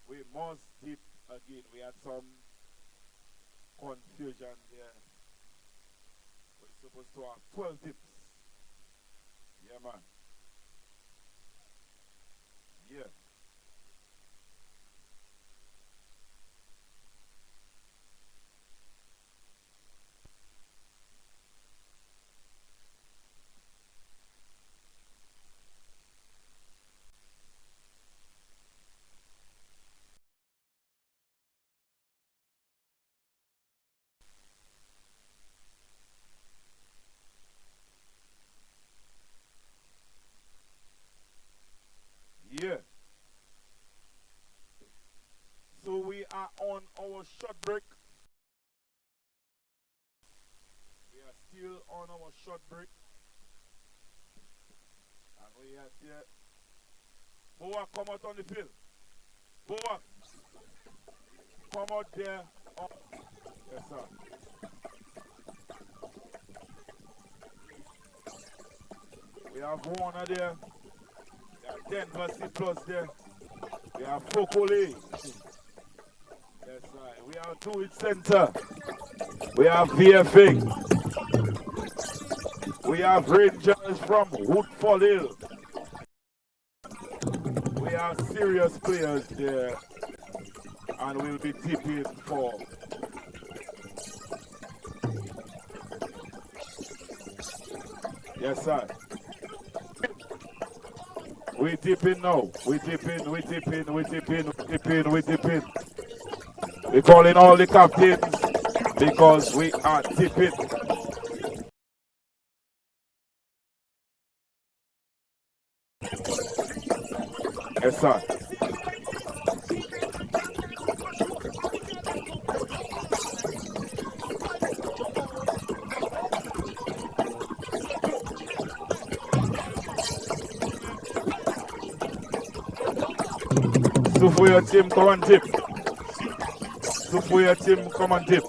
We must tip again. We had some confusion there. We're supposed to have 12 tips. Yeah, man. Yeah. on our shot break. We are still on our shot break. And we are there. Boa, come out on the field. Boa, come out there. Oh. Yes, sir. We have Warner there. We have Denver C plus there. We have Fokole. That's right. We have Druid Center. We have VFA. We have Rangers from Woodfall Hill. We have serious players there. And we'll be tipping for yes, sir. We dip in now. We dip in, we dip in, we dip in, we dip in, we dip in. We calling all the captains because we are dipping. Yes, sir. So for your team, come and dip. So for your team, come and dip.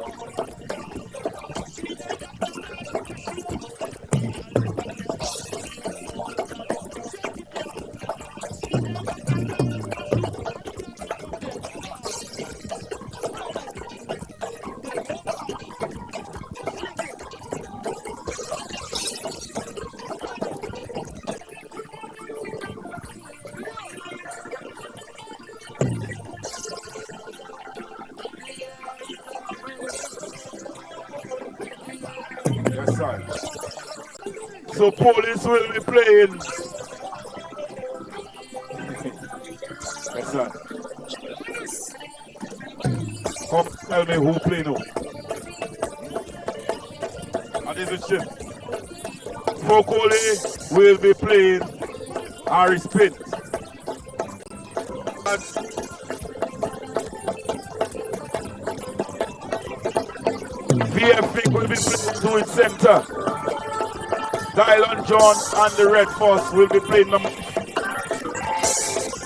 Yes, sir. So police will be playing. Yes, sir. Come tell me who play now. And this is Jim. Fokole will be playing Harris Pint. VFA will be playing to its center. Dylon John and the Red Force will be playing number.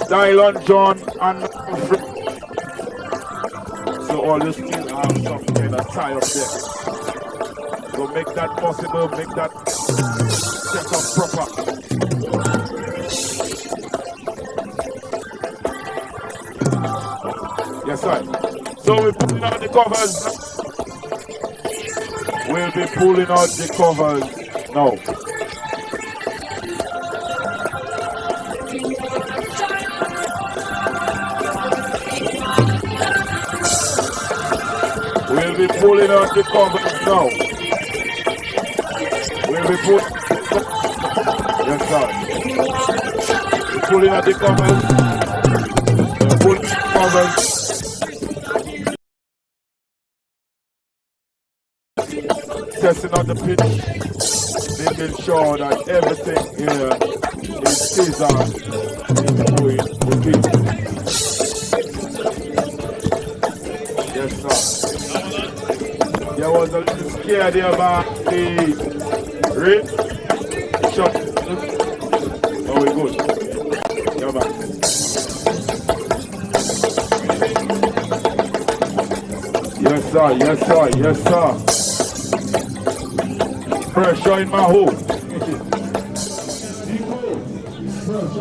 Dylon John and so all you still have some kind of tie up there. So make that possible, make that set up proper. Yes, sir. So we're pulling out the covers. We'll be pulling out the covers now. We'll be pulling out the covers now. We'll be pulling. Yes, sir. We're pulling out the covers. We're pulling the covers. Testing on the pitch, making sure that everything here is Caesar is going with it. Yes, sir. There was a little scare there about the rain. Shot. Oh, we good. Yeah, man. Yes, sir. Yes, sir. Yes, sir. Pressure in my home.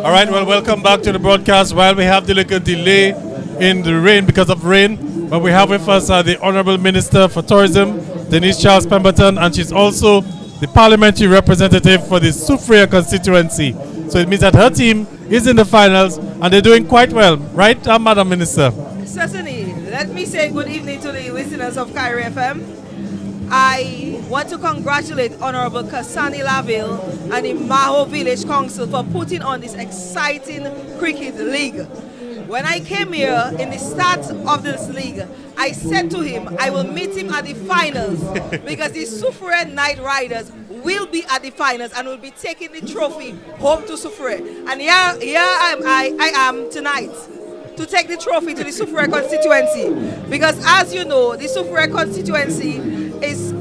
All right, well, welcome back to the broadcast. While we have the little delay in the rain because of rain, but we have with us the Honorable Minister for Tourism, Denise Charles Pemberton, and she's also the parliamentary representative for the Soufriere constituency. So it means that her team is in the finals and they're doing quite well, right, Madam Minister? Certainly. Let me say good evening to the listeners of Cairo FM. I want to congratulate Honorable Cassanni Laville and the Maho Village Council for putting on this exciting cricket league. When I came here in the start of this league, I said to him, I will meet him at the finals because the Soufriere Night Riders will be at the finals and will be taking the trophy home to Soufriere. And here I am tonight. to take the trophy to the Soufriere constituency. Because as you know, the Soufriere constituency is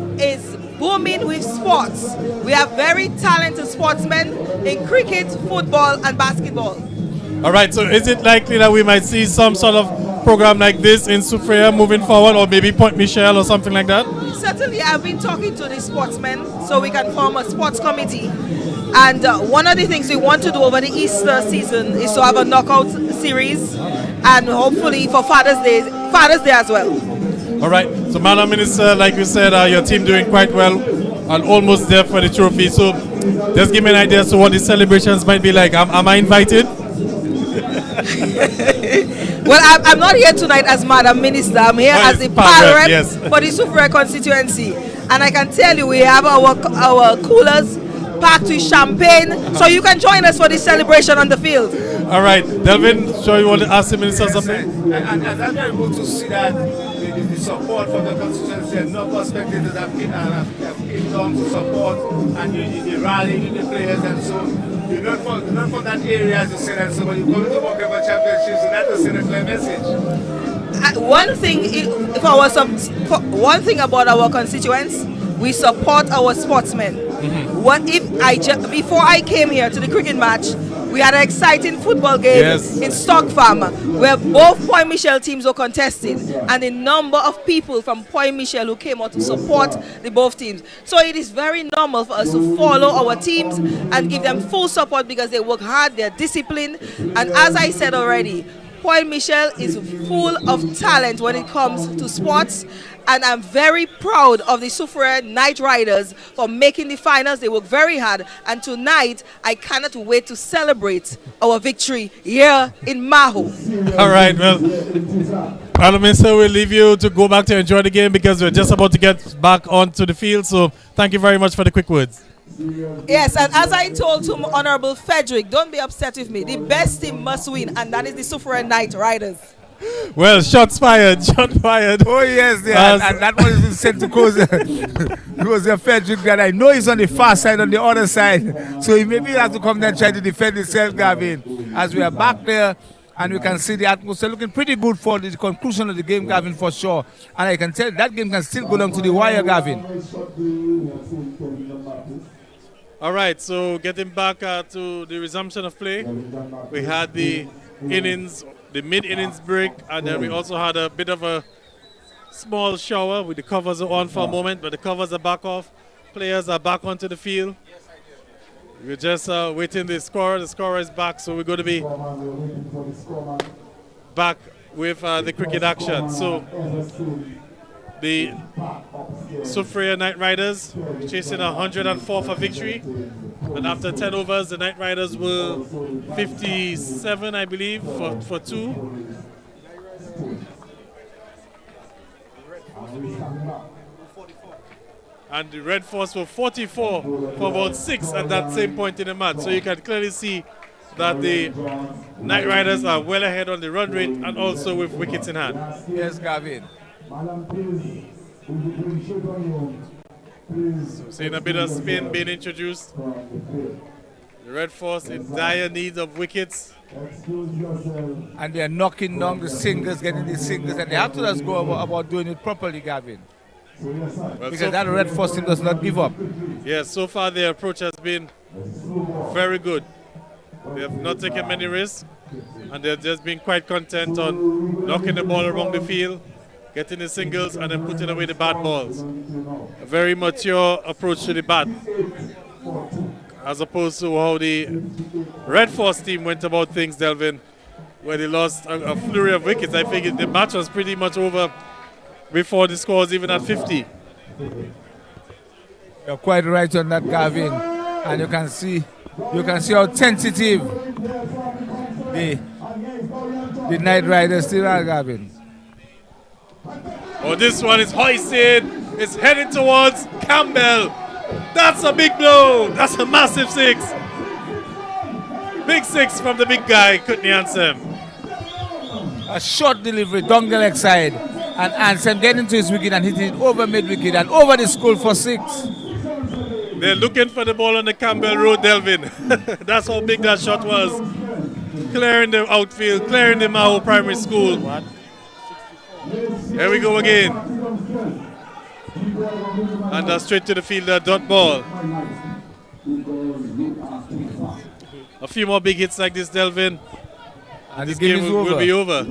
booming with sports. We have very talented sportsmen in cricket, football and basketball. All right, so is it likely that we might see some sort of program like this in Soufriere moving forward, or maybe Point Michel or something like that? Certainly, I've been talking to the sportsmen so we can form a sports committee. And one of the things we want to do over the Easter season is to have a knockout series, and hopefully for Father's Day as well. All right, so Madam Minister, like you said, your team doing quite well and almost there for the trophy. So just give me an idea as to what the celebrations might be like. Am I invited? Well, I'm not here tonight as Madam Minister. I'm here as the parent yes. for the Soufriere constituency. And I can tell you, we have our coolers packed with champagne, so you can join us for this celebration on the field. All right, Delvin, sure you want to ask the Minister something? And I'm very good to see that the support from the constituency and no spectators have came down to support, and you rally the players, and so you learn from that area, as you said, and so when you come to work for championships, so that will send a clear message. One thing about our constituents, we support our sportsmen. Before I came here to the cricket match, we had an exciting football game in Stock Farm where both Point Michel teams were contested, and the number of people from Point Michel who came out to support the both teams. So it is very normal for us to follow our teams and give them full support because they work hard, they're disciplined, and as I said already, Point Michel is full of talent when it comes to sports, and I'm very proud of the Soufriere Night Riders for making the finals. They work very hard, and tonight I cannot wait to celebrate our victory here in Maho. All right, well, Madam Minister, we'll leave you to go back to enjoy the game because we're just about to get back onto the field. So thank you very much for the quick words. Yes, and as I told to Honorable Frederick, don't be upset with me. The best team must win, and that is the Soufriere Night Riders. Well, shots fired, shot fired. Oh yes, and that one is sent to Jose Frederick, that I know he's on the far side, on the other side. So he maybe has to come there and try to defend himself, Gavin. As we are back there, and we can see the atmosphere looking pretty good for the conclusion of the game, Gavin, for sure. And I can tell you that game can still go down to the wire, Gavin. All right, so getting back to the resumption of play, we had the innings, the mid-innings break, and then we also had a bit of a small shower with the covers on for a moment, but the covers are back off. Players are back onto the field. We're just waiting the scorer. The scorer is back, so we're going to be back with the cricket action. So the Soufriere Night Riders chasing 104 for victory. And after 10 overs, the Night Riders were 57, I believe, for 2. And the Red Force were 44 for about 6 at that same point in the match. So you can clearly see that the Night Riders are well ahead on the run rate and also with wickets in hand. Yes, Gavin. So seeing a bit of spin being introduced. The Red Force in dire need of wickets. And they are knocking down the singles, getting the singles, and they have to just go about doing it properly, Gavin. Well, because that Red Force team does not give up. Yes, so far their approach has been very good. They have not taken many risks, and they've just been quite content on knocking the ball around the field, getting the singles, and then putting away the bad balls. A very mature approach to the bat, as opposed to how the Red Force team went about things, Delvin, where they lost a flurry of wickets. I think the match was pretty much over before the score was even at 50. You're quite right on that, Gavin. And you can see how tentative the Night Riders still are, Gavin. Oh, this one is hoisted. It's heading towards Campbell. That's a big blow. That's a massive 6. Big 6 from the big guy. Couldn't answer him. A short delivery, down the leg side. And Anselm getting into his wicket and hitting it over mid-wicket and over the school for 6. They're looking for the ball on the Campbell Road, Delvin. That's how big that shot was. clearing the outfield, clearing the Maho Primary School. Here we go again. And straight to the fielder, dot ball. A few more big hits like this, Delvin, and this game will be over.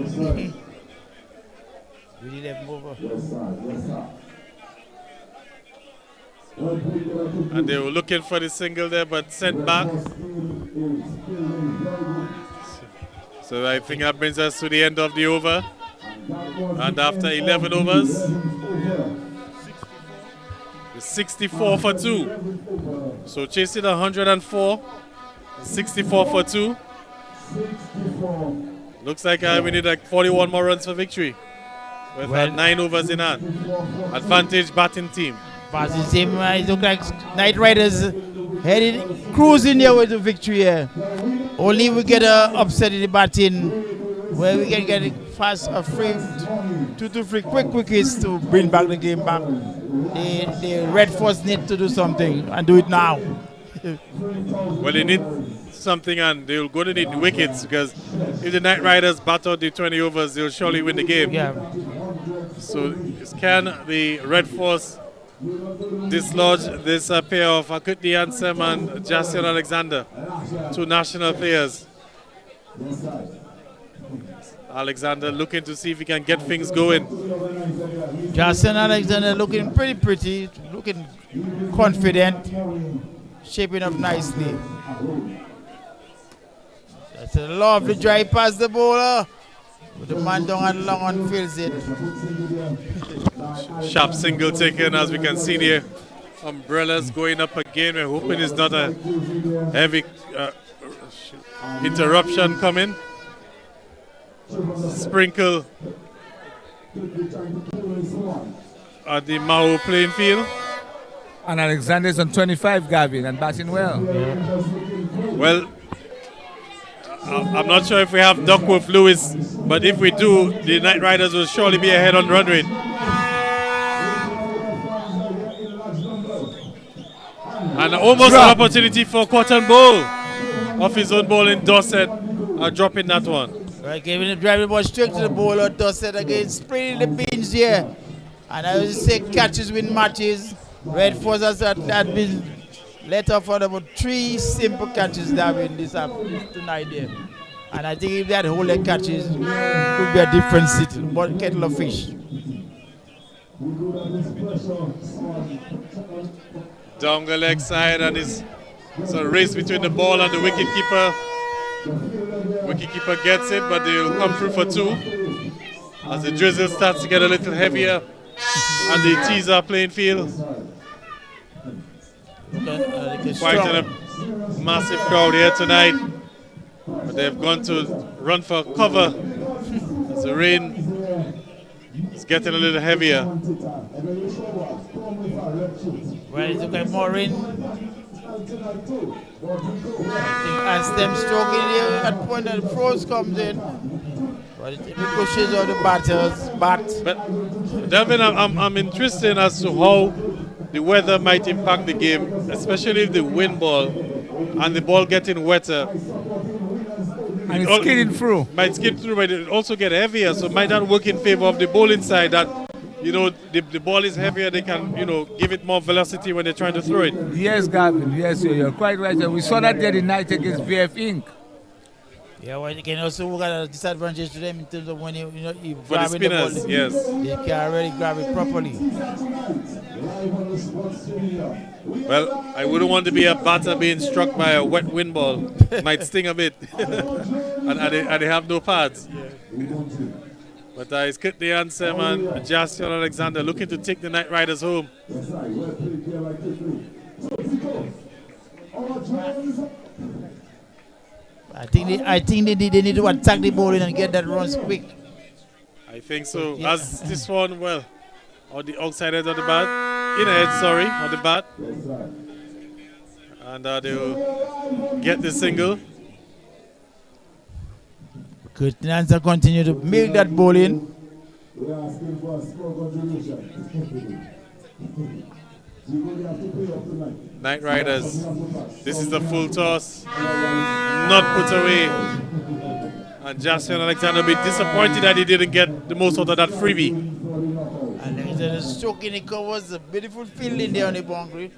Really left over. And they were looking for the single there, but sent back. So I think that brings us to the end of the over. And after 11 overs, it's 64 for 2. So chasing 104, 64 for 2. Looks like we need like 41 more runs for victory. With 9 overs in hand. Advantage batting team. Batting team, it looks like Knight Riders headed cruising there with the victory here. Only we get an upset in the batting where we can get fast a free 2 to 3 quick wickets to bring back the game back. The Red Force need to do something and do it now. Well, they need something and they'll go to need wickets because if the Knight Riders bat out the 20 overs, they'll surely win the game. Yeah. So can the Red Force dislodge this pair of Akutni Ansem and Jason Alexander, 2 national players? Alexander looking to see if he can get things going. Jason Alexander looking pretty, looking confident, shaping up nicely. That's a lovely drive past the bowler. But the man down and long on feels it. Sharp single taken, as we can see there. Umbrellas going up again. We're hoping it's not a heavy interruption coming. Sprinkle at the Maho playing field. And Alexander's on 25, Gavin, and batting well. Well, I'm not sure if we have Duckworth Lewis, but if we do, the Knight Riders will surely be ahead on run rate. And almost an opportunity for Cotton Bowl off his own ball in Dorset, dropping that one. Right, giving the driving ball straight to the bowler. Dorset again, spraying the beans here. And I would say catches with matches. Red Force has been let off for about 3 simple catches that win this tonight there. And I think if that whole leg catches, it could be a different kettle of fish. Down the leg side, and it's a race between the ball and the wicketkeeper. Wicketkeeper gets it, but they'll come through for 2. As the drizzle starts to get a little heavier and the teaser playing field. Quite a massive crowd here tonight. But they've gone to run for cover as the rain is getting a little heavier. Well, it's okay, more rain. I think as them stroking here at point that the froze comes in. But it pushes all the batters back. But Delvin, I'm interested as to how the weather might impact the game, especially if the wind ball and the ball getting wetter. And it's skidding through. Might skid through, but it also get heavier, so might not work in favor of the bowling side. That the ball is heavier, they can give it more velocity when they're trying to throw it. Yes, Gavin. Yes, you're quite right. We saw that the other night against VF Inc. Yeah, well, you can also look at a disadvantage to them in terms of when you For the spinners, the ball, yes. They can't really grab it properly. Well, I wouldn't want to be a batter being struck by a wet wind ball. Might sting a bit. and they have no pads. But it's Kitney Ansem and Jason Alexander looking to take the Knight Riders home. I think they need to attack the bowling and get that runs quick. I think so. Yeah. As this one, well, on the outside edge of the bat, on the bat. And they'll get the single. Good Nancy continue to make that bowling. Knight Riders. This is the full toss. Not put away. And Jason Alexander will be disappointed that he didn't get the most out of that freebie. And there's a stroke in the covers, a beautiful fielding there on the boundary.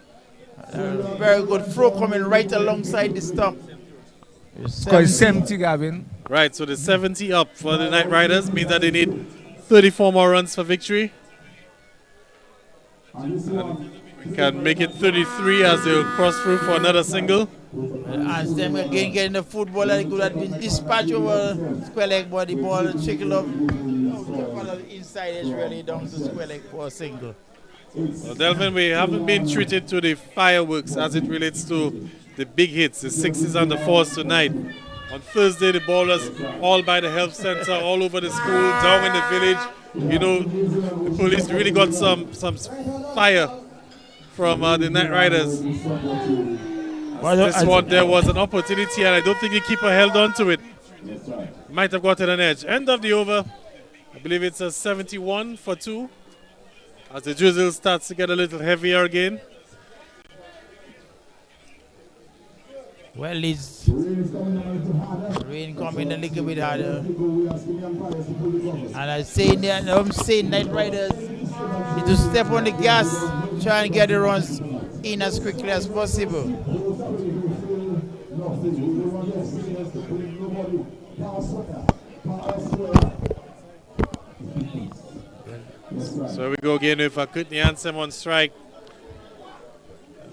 Very good throw coming right alongside the stump. Score 70, Gavin. Right, so the 70 up for the Knight Riders means that they need 34 more runs for victory. And we can make it 33 as they'll cross through for another single. As them again getting the football that could have been dispatched over square leg, but the ball trickle up inside is really down to square leg for a single. Well, Delvin, we haven't been treated to the fireworks as it relates to the big hits, the 6s and the 4s tonight. On Thursday, the ball was all by the health center, all over the school, down in the village. You know, the police really got some fire from the Knight Riders. This one, there was an opportunity, and I don't think the keeper held on to it. Might have gotten an edge. End of the over. I believe it's a 71 for 2. As the drizzle starts to get a little heavier again. Well, it's rain coming a little bit harder. And I'm saying Knight Riders need to step on the gas, try and get the runs in as quickly as possible. So we go again with Kutni Ansem on strike.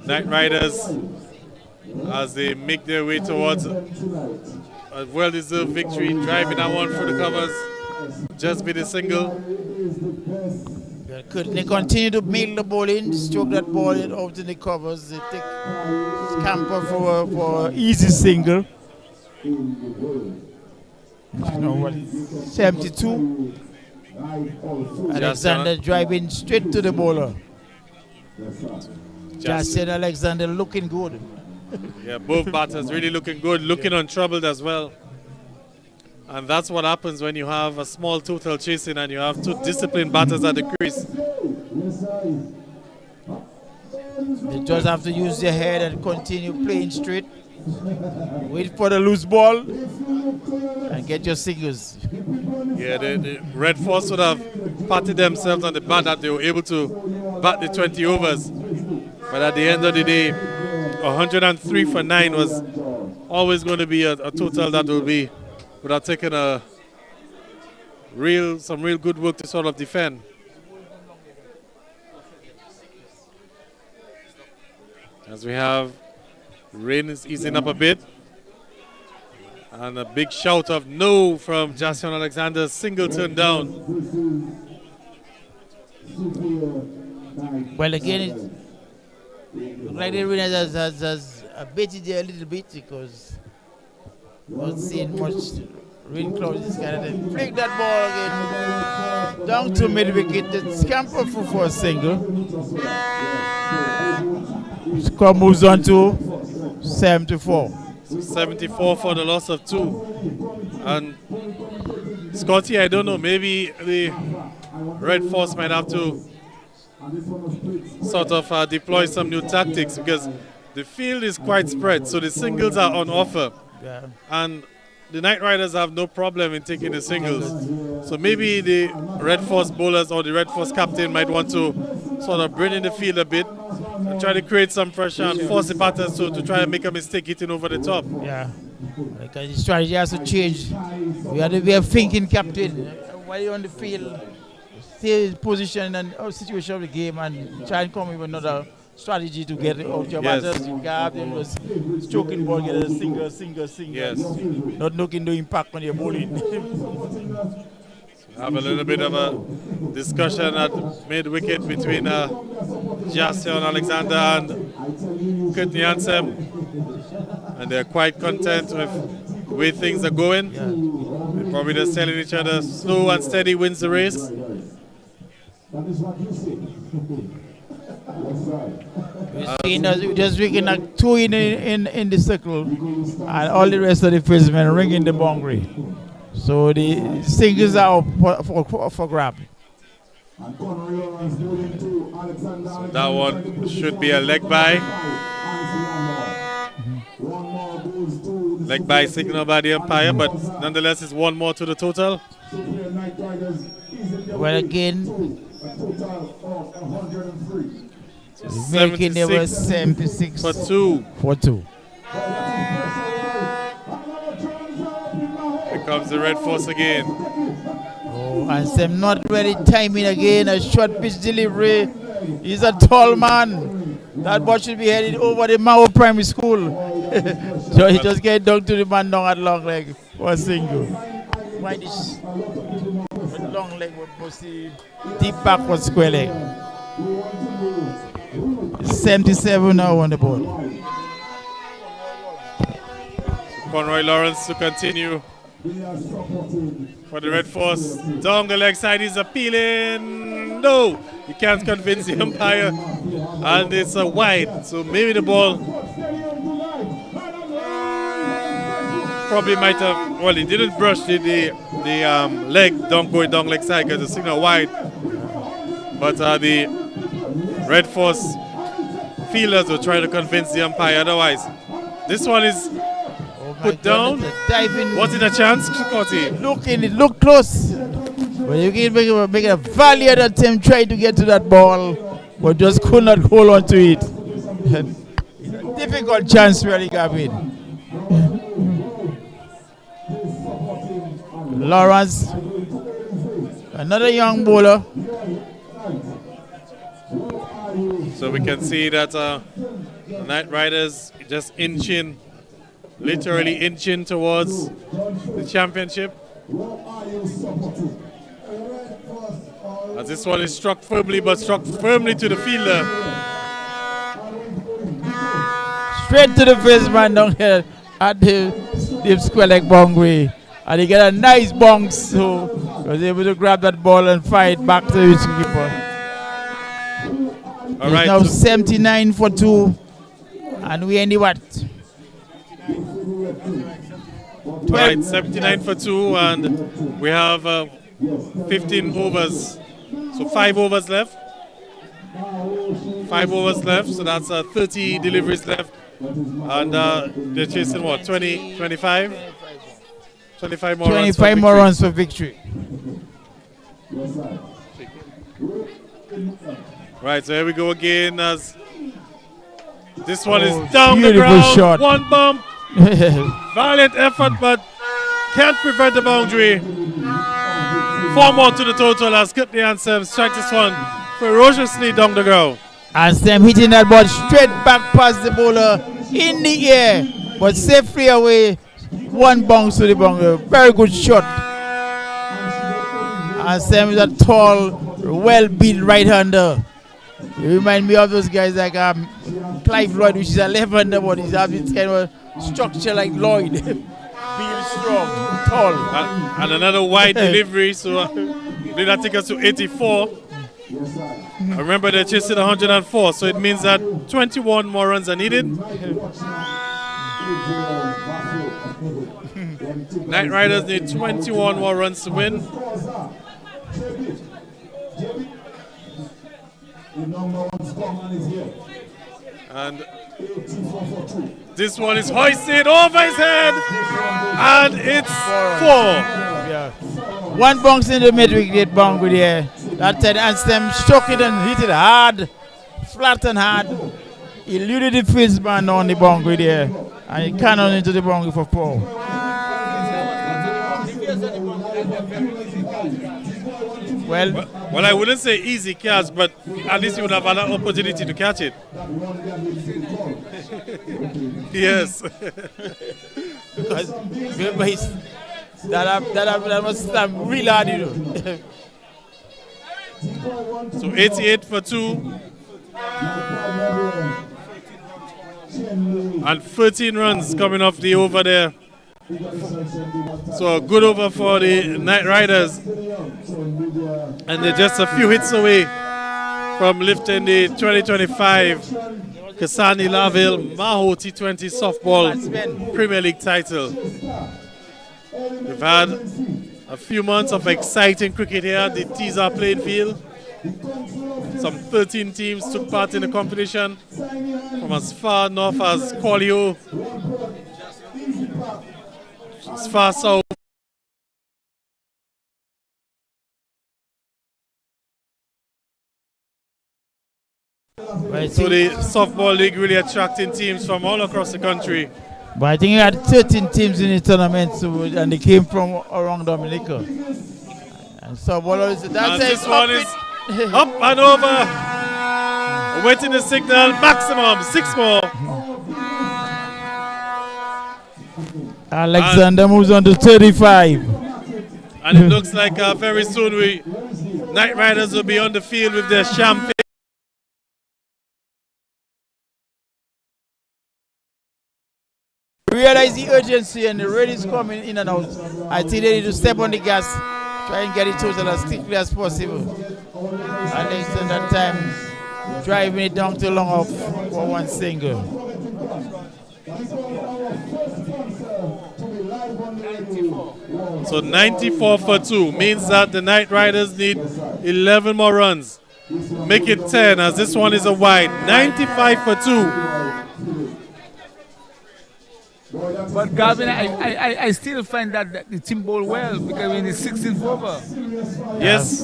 Knight Riders, as they make their way towards a well-deserved victory, driving that one through the covers. Just be the single. Could they continue to milk the ball in, stroke that ball in out in the covers? They take Scamper for easy single. You know what? 72. Alexander driving straight to the bowler. Justin Alexander looking good. Yeah, both batters really looking good, looking untroubled as well. And that's what happens when you have a small total chasing and you have two disciplined batters at the crease. They just have to use their head and continue playing straight. Wait for the loose ball and get your singles. Yeah, the Red Force would have patted themselves on the back that they were able to bat the 20 overs. But at the end of the day, 103 for 9 was always going to be a total that will be without taking some real good work to sort of defend. As we have rain is easing up a bit. And a big shout of no from Jason Alexander, single turn down. Well, again, it looks like the arena has abated there a little bit because not seeing much rain clouds this kind of thing. Flick that ball again down to mid wicket. The scamper for a single. Score moves on to 74. 74 for the loss of 2. And Scotty, I don't know, maybe the Red Force might have to sort of deploy some new tactics because the field is quite spread, so the singles are on offer. Yeah. And the Knight Riders have no problem in taking the singles. So maybe the Red Force bowlers or the Red Force captain might want to sort of bring in the field a bit and try to create some pressure and force the batters to try and make a mistake hitting over the top. Yeah, because the strategy has to change. We have to be a thinking captain while you're on the field, stay in position and situation of the game and try and come with another strategy to get out your batters. You can't have them just stroking ball, get a single. Yes. Not looking to impact on your bowling. Have a little bit of a discussion at mid-wicket between Jason Alexander and Kutni Ansem. And they're quite content with the way things are going. Yeah. They're probably just telling each other slow and steady wins the race. That is what you say. We're just making like 2 in the circle and all the rest of the fishermen ringing the boundary. So the singles are up for grab. So that one should be a leg by. Leg by signal by the umpire, but nonetheless it's one more to the total. Well, again, making 76 it was 76 for 2. for 2. Here comes the Red Force again. Oh, and Sam not ready timing again. A short pitch delivery. He's a tall man. That ball should be headed over the Mao Primary School. So he just get down to the man down at long leg for a single. Why this with long leg would mostly deep back for square leg. 77 now on the board. Conroy Lawrence to continue for the Red Force. Down the leg side, he's appealing. No, he can't convince the umpire. And it's a wide. So maybe the ball probably might have, well, he didn't brush the leg, don't go down leg side because the signal wide. But the Red Force fielders were trying to convince the umpire otherwise. This one is put down. Was it a chance, Scotty? It looked close. But you can make a valiant attempt trying to get to that ball, but just could not hold on to it. Difficult chance really, Gavin. Lawrence, another young bowler. So we can see that the Knight Riders just inching, literally inching towards the championship. As this one is struck firmly, but struck firmly to the fielder. Straight to the face man down here at the square leg boundary. And he got a nice bounce, so he was able to grab that ball and fight back to his keeper. All right, now 79 for 2, and we end the what? All right, 79 for 2, and we have 15 overs. So 5 overs left. 5 overs left, so that's 30 deliveries left. And they're chasing what, 20, 25? 25 more 25 more runs for victory. Right, so here we go again as this one is down the beautiful ground. Shot. One bump. Valiant effort, but can't prevent the boundary. 4 more to the total as Kipney and Sam strike this one ferociously down the ground. And Sam hitting that ball straight back past the bowler in the air, but safely away. One bounce to the boundary. Very good shot. And Sam is a tall, well-built right-hander. You remind me of those guys like Clive Lloyd, which is a left-hander, but he's have this kind of structure like Lloyd. Built strong, tall. And another wide delivery, so did that take us to 84. Remember they're chasing 104, so it means that 21 more runs are needed. Knight Riders need 21 more runs to win. And this one is hoisted over his head, and it's 4. Yeah. One bounce in the mid-wicket boundary there. That said, and Sam struck it and hit it hard, flat and hard. Eluded the field man on the boundary there, and he cannoned into the boundary for 4. Well, I wouldn't say easy catch, but at least you would have had an opportunity to catch it. Yes. Because that must stand really hard, you know. So 88 for 2. And 13 runs coming off the over there. So a good over for the Knight Riders. And they're just a few hits away from lifting the 2025 Cassanni Laville Maho T20 softball Premier League title. We've had a few months of exciting cricket here at the Teaser playing field. Some 13 teams took part in the competition from as far north as Colio. It's far south. So the softball league really attracting teams from all across the country. But I think he had 13 teams in the tournament, so, and they came from around Dominica. And softball is this one is up and over. Waiting the signal, maximum 6 more. Alexander moves on to 35. And it looks like very soon Night Riders will be on the field with their champagne. Realize the urgency and the rain is coming in and out. I think they need to step on the gas, try and get it total as quickly as possible. Alexander time driving it down to long off for one single. So 94 for 2 means that the Night Riders need 11 more runs. Make it 10 as this one is a wide. 95 for 2. But Gavin, I still find that the team bowl well because in the 16th over. Yes.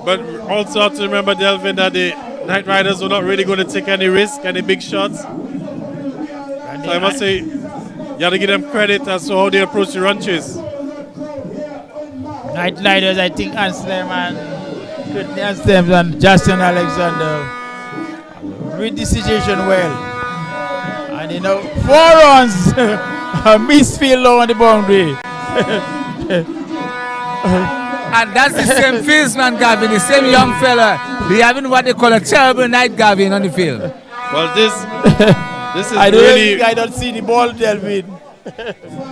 But also have to remember, Delvin, that the Night Riders were not really going to take any risk, any big shots. So I must say, you have to give them credit as to how they approach the run chase. Night Riders, I think Anselm and Courtney Anselm and Justin Alexander read the situation well. And you know, 4 runs, a misfield low on the boundary. And that's the same fieldsman, Gavin, the same young fella. They having what they call a terrible night, Gavin, on the field. Well, this is I don't see the ball, Delvin.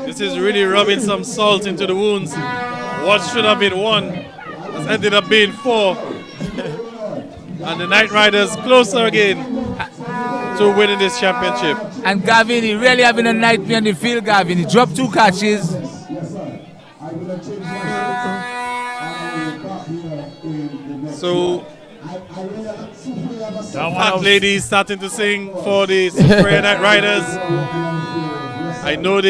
This is really rubbing some salt into the wounds. What should have been 1 has ended up being 4. And the Night Riders closer again to winning this championship. And Gavin, he really having a nightmare on the field, Gavin. He dropped 2 catches. So, Pack ladies starting to sing for the Superior Night Riders. I know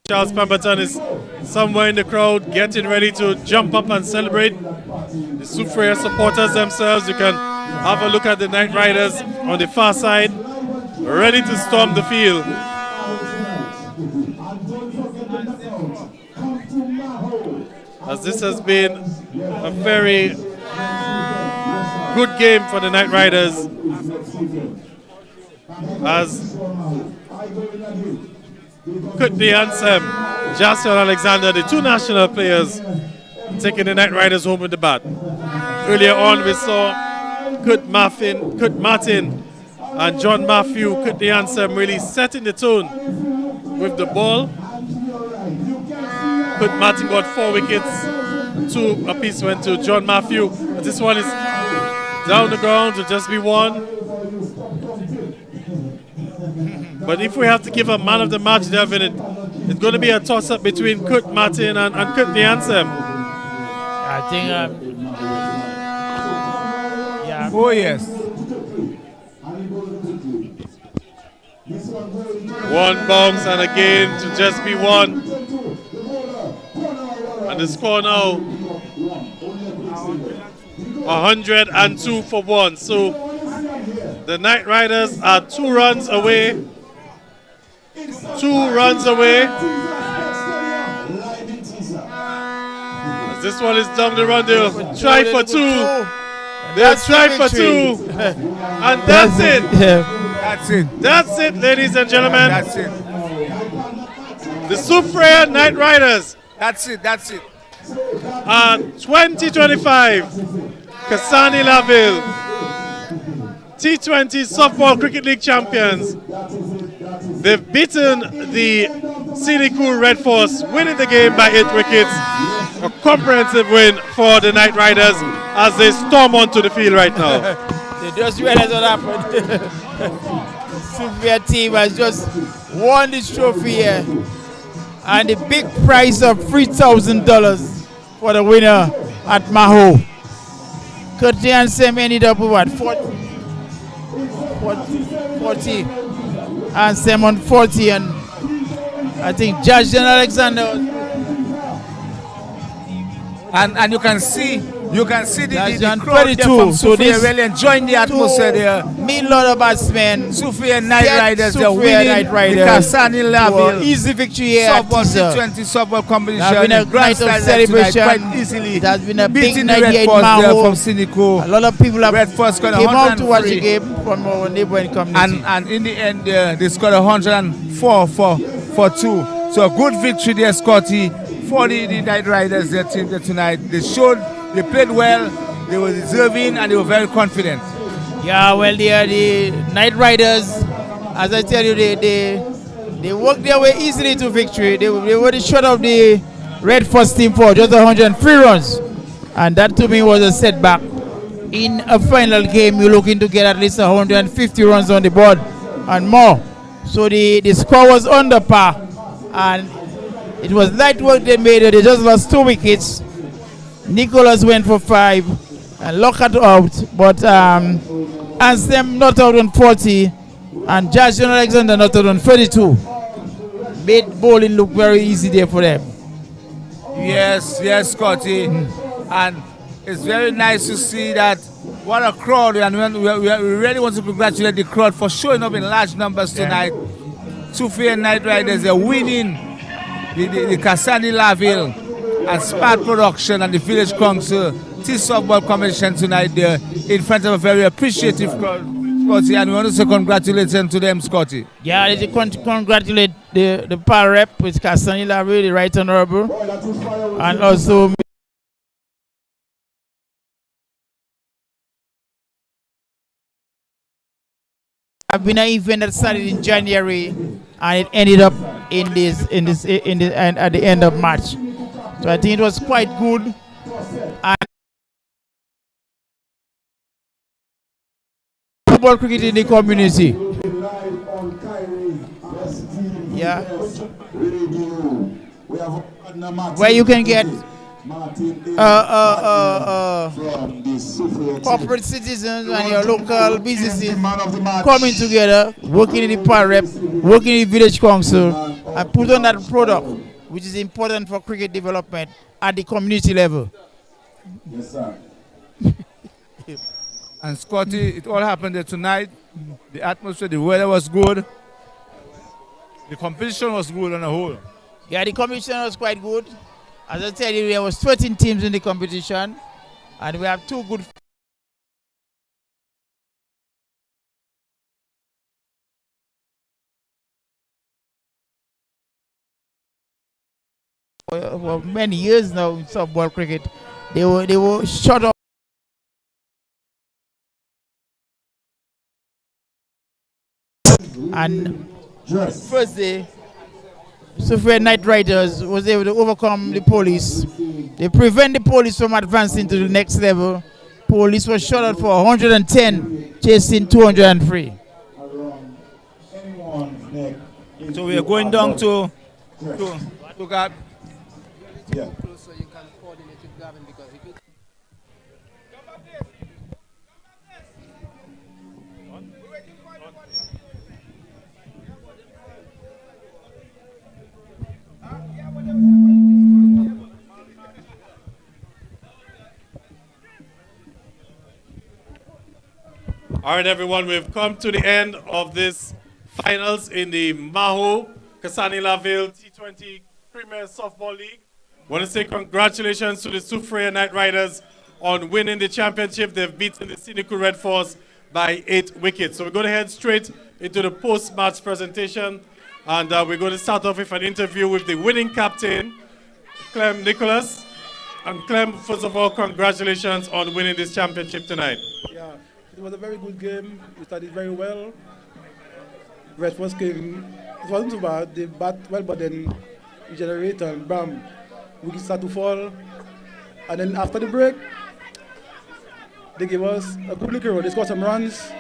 Charles Pemberton is somewhere in the crowd getting ready to jump up and celebrate. The Superior supporters themselves, you can have a look at the Night Riders on the far side, ready to storm the field. As this has been a very good game for the Night Riders. As Courtney Ansem, Jason Alexander, the 2 national players, taking the Night Riders home with the bat. Earlier on, we saw Kurt Martin and John Matthew, Courtney Ansem really setting the tone with the ball. Kurt Martin got 4 wickets, 2 apiece went to John Matthew. But this one is down the ground to just be 1. But if we have to give a man of the match, Devin, it's going to be a toss-up between Kurt Martin and Courtney Ansem. I think, yeah. Oh, yes. 1 bounce and again to just be 1. And the score now 102 for 1. So the Night Riders are 2 runs away. 2 runs away. As this one is down the run, they'll try for 2. They'll try for 2. And that's it. That's it. That's it, ladies and gentlemen. That's it. The Superior Night Riders. That's it. That's it. 2025 Cassanni Laville T20 Softball Cricket League champions. They've beaten the Siniku Red Force, winning the game by 8 wickets. A comprehensive win for the Night Riders as they storm onto the field right now. They just realized what happened. The Superior team has just won this trophy here. And the big prize of $3,000 for the winner at Maho. Courtney Ansem ended up with what? 40 Ansem on 40, and I think Judge John Alexander. And you can see the crowd 22. from So Sufi this really enjoying the atmosphere there. Mid-lot of batsmen. Sufi and Night Riders, they're Sufi and winning Night Riders. the Cassanni Laville Easy victory here at softball Teaser. T20 softball competition. It has been a Grand night of Style celebration. tonight, quite easily. It has been a big beating the night Red here in Force there Maho. from Sinico. A lot of people have Red Force got came out to watch the 103. game from our neighboring community. And in the end, they scored 104 for 2. So a good victory there, Scotty, for the Night Riders, their team there tonight. They played well, they were deserving, and they were very confident. Yeah, well, they are the Night Riders. As I tell you, they worked their way easily to victory. They were the short of the Red Force team for just 103 runs. And that to me was a setback. In a final game, you're looking to get at least 150 runs on the board and more. So the score was under par. And it was light work they made. They just lost 2 wickets. Nicholas went for 5 and Lockhart out. But Ansem not out on 40 and Judge John Alexander not out on 32. Made bowling look very easy there for them. Yes, Scotty. And it's very nice to see that. What a crowd. And we really want to congratulate the crowd for showing up in large numbers tonight. Sufi and Night Riders are winning the Cassanni Laville and Smart Production and the Village Council T-Softball competition tonight there in front of a very appreciative crowd, Scotty, and we want to say congratulations to them, Scotty. Yeah, they congratulate the power rep with Cassanni Laville, the Right Honorable, and also have been an event that started in January and it ended up at the end of March. So I think it was quite good. And football cricket in the community. Yeah. Where you can get corporate citizens and your local businesses coming together, working in the power rep, working in the village council, and put on that product, which is important for cricket development at the community level. Yes, sir. And Scotty, it all happened there tonight. The atmosphere, the weather was good. The competition was good on the whole. Yeah, the competition was quite good. As I tell you, there was 13 teams in the competition, and we have 2 good. For many years now in softball cricket, they were shut off. And first day, Sufi Night Riders was able to overcome the police. They prevent the police from advancing to the next level. Police was shot at for 110, chasing 203. So we are going down to God. Yeah. All right, everyone, we've come to the end of this finals in the Maho Cassanni Laville T20 Premier Softball League. Want to say congratulations to the Soufriere Night Riders on winning the championship. They've beaten the Sinico Red Force by 8 wickets. So we're going to head straight into the post-match presentation. And we're going to start off with an interview with the winning captain, Clem Nicholas. And Clem, first of all, congratulations on winning this championship tonight. Yeah, it was a very good game. We started very well. Red Force came, it wasn't too bad. They bat well, but then we generate and bam, we start to fall. And then after the break, they gave us a good liquor. They scored some runs.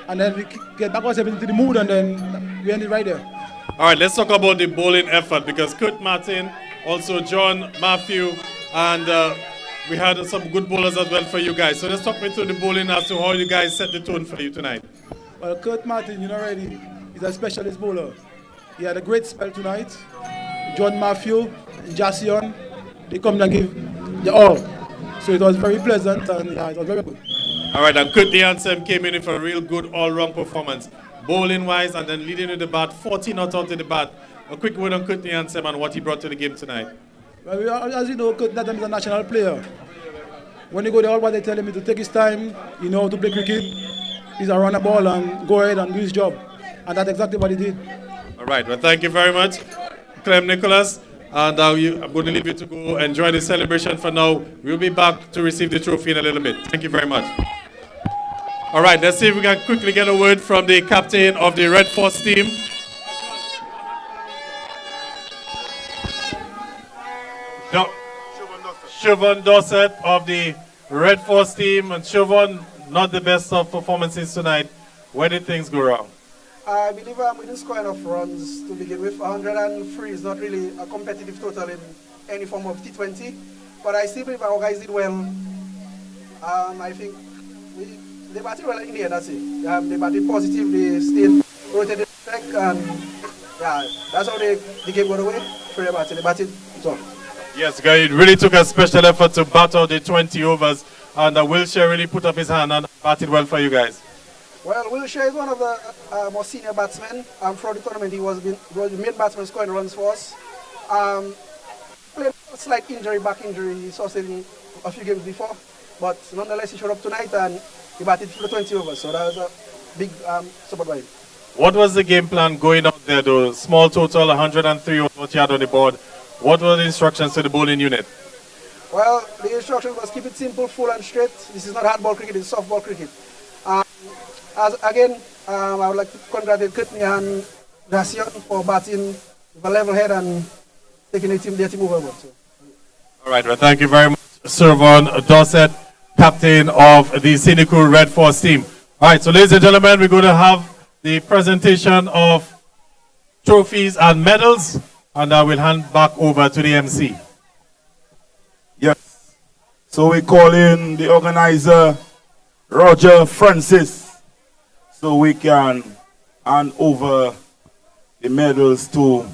And then we get back ourselves into the mood, and then we ended right there. All right, let's talk about the bowling effort, because Kurt Martin, also John, Matthew, and we had some good bowlers as well for you guys. So let's talk me through the bowling as to how you guys set the tone for you tonight. Well, Kurt Martin, you know already, He's a specialist bowler. He had a great spell tonight. John Matthew, Jason, they come and give the all. So it was very pleasant and yeah, it was very good. All right, and Courtney Ansem came in for a real good all-round performance, bowling-wise, and then leading with the bat, 14 not out of the bat. A quick word on Courtney Ansem and what he brought to the game tonight. Well, as you know, Courtney Ansem is a national player. When you go there, all they tell him to take his time, to play cricket. He's a run a ball and go ahead and do his job. And that's exactly what he did. All right, well, thank you very much, Clem Nicholas. And I'm going to leave you to go enjoy the celebration for now. We'll be back to receive the trophy in a little bit. Thank you very much. All right, let's see if we can quickly get a word from the captain of the Red Force team. Siobhan Dorset of the Red Force team. And Siobhan, not the best of performances tonight. Where did things go wrong? I believe we didn't score enough runs to begin with. 103 is not really a competitive total in any form of T20. But I still believe our guys did well. I think they batted well in the end, that's it. They batted positive, they stayed rotated back, and yeah, that's how the game got away. They batted so. Yes, guys, it really took a special effort to bat out the 20 overs, and Wilshire really put up his hand and batted well for you guys. Well, Wilshire is one of the more senior batsmen. Throughout the tournament, he was the main batsman scoring runs for us. Played a slight injury, back injury, he sustained a few games before, but nonetheless, he showed up tonight and he batted for the 20 overs, so that was a big support by him. What was the game plan going out there, though? Small total, 103 was what you had on the board. What were the instructions to the bowling unit? Well, the instruction was keep it simple, full and straight. This is not hardball cricket, it's softball cricket. I would like to congratulate Courtney and Gracian for batting with a level head and taking their team over. So. All right, well, thank you very much, Siobhan Dorset, captain of the Scenic Red Force team. All right, so ladies and gentlemen, we're going to have the presentation of trophies and medals, and I will hand back over to the MC. Yes. So we call in the organizer, Roger Francis, so we can hand over the medals to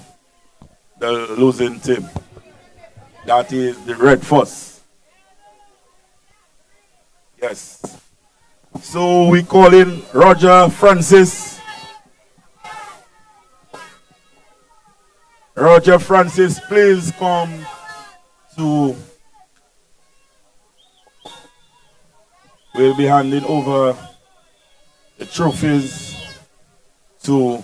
the losing team. That is the Red Force. Yes. So we call in Roger Francis. Roger Francis, please come to. We'll be handing over the trophies to the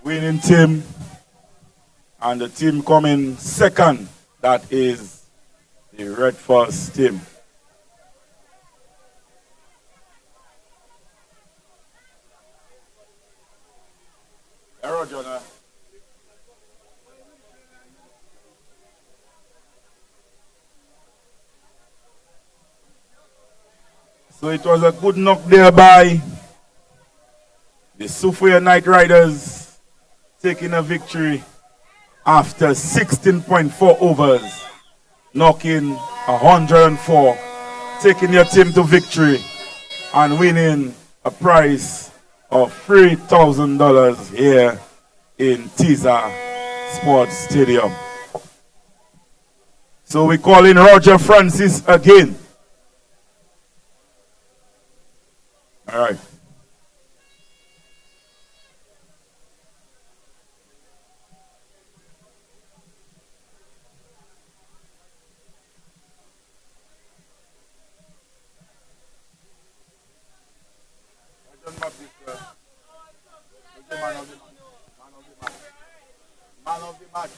winning team, and the team coming second, that is the Red Force team. Roger. So it was a good knock there by the Soufriere Knight Riders, taking a victory after 16.4 overs, knocking 104, taking your team to victory and winning a prize of $3,000 here in Tiza Sports Stadium. So we call in Roger Francis again. All right. Man of the match.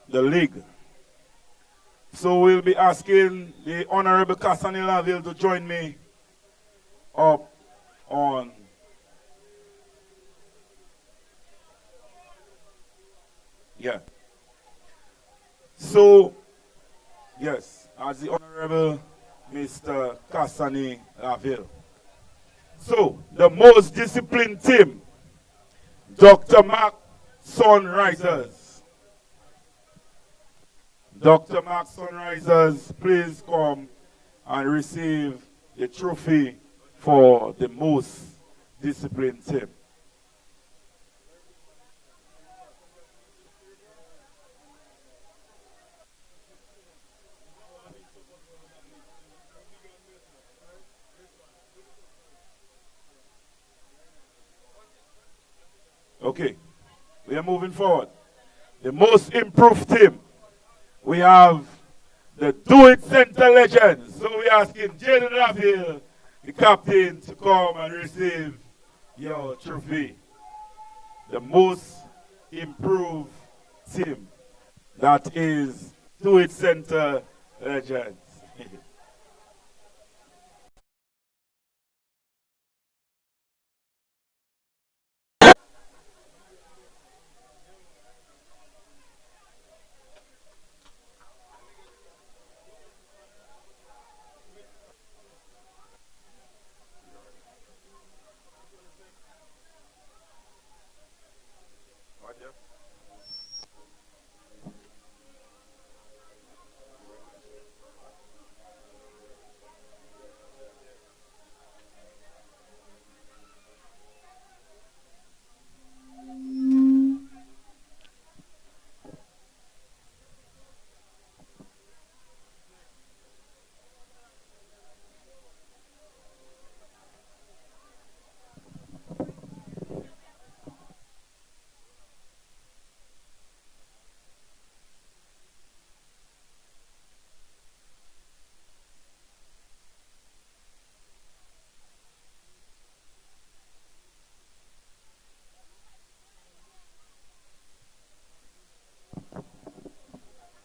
The league. So we'll be asking the Honorable Cassanni Laville to join me up on So, yes, as the Honorable Mr. Cassanni Laville. So, the most disciplined team, Dr. Mark Sunrisers. Dr. Mark Sunrisers, please come and receive the trophy for the most disciplined team. Okay, we are moving forward. The most improved team, we have the Do It Center legends. So we're asking Jaden Laville, the captain, to come and receive your trophy. The most improved team, that is Do It Center legends.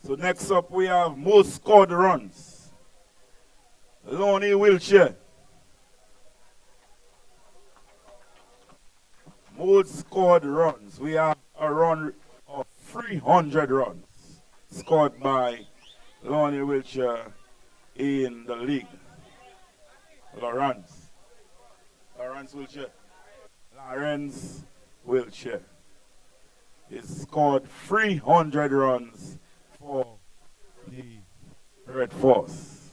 So next up we have most scored runs. Lonnie Wiltshire. Most scored runs. We have a run of 300 runs scored by Lonnie Wiltshire in the league. Lawrence Wiltshire. Lawrence Wiltshire. He scored 300 runs for the Red Force.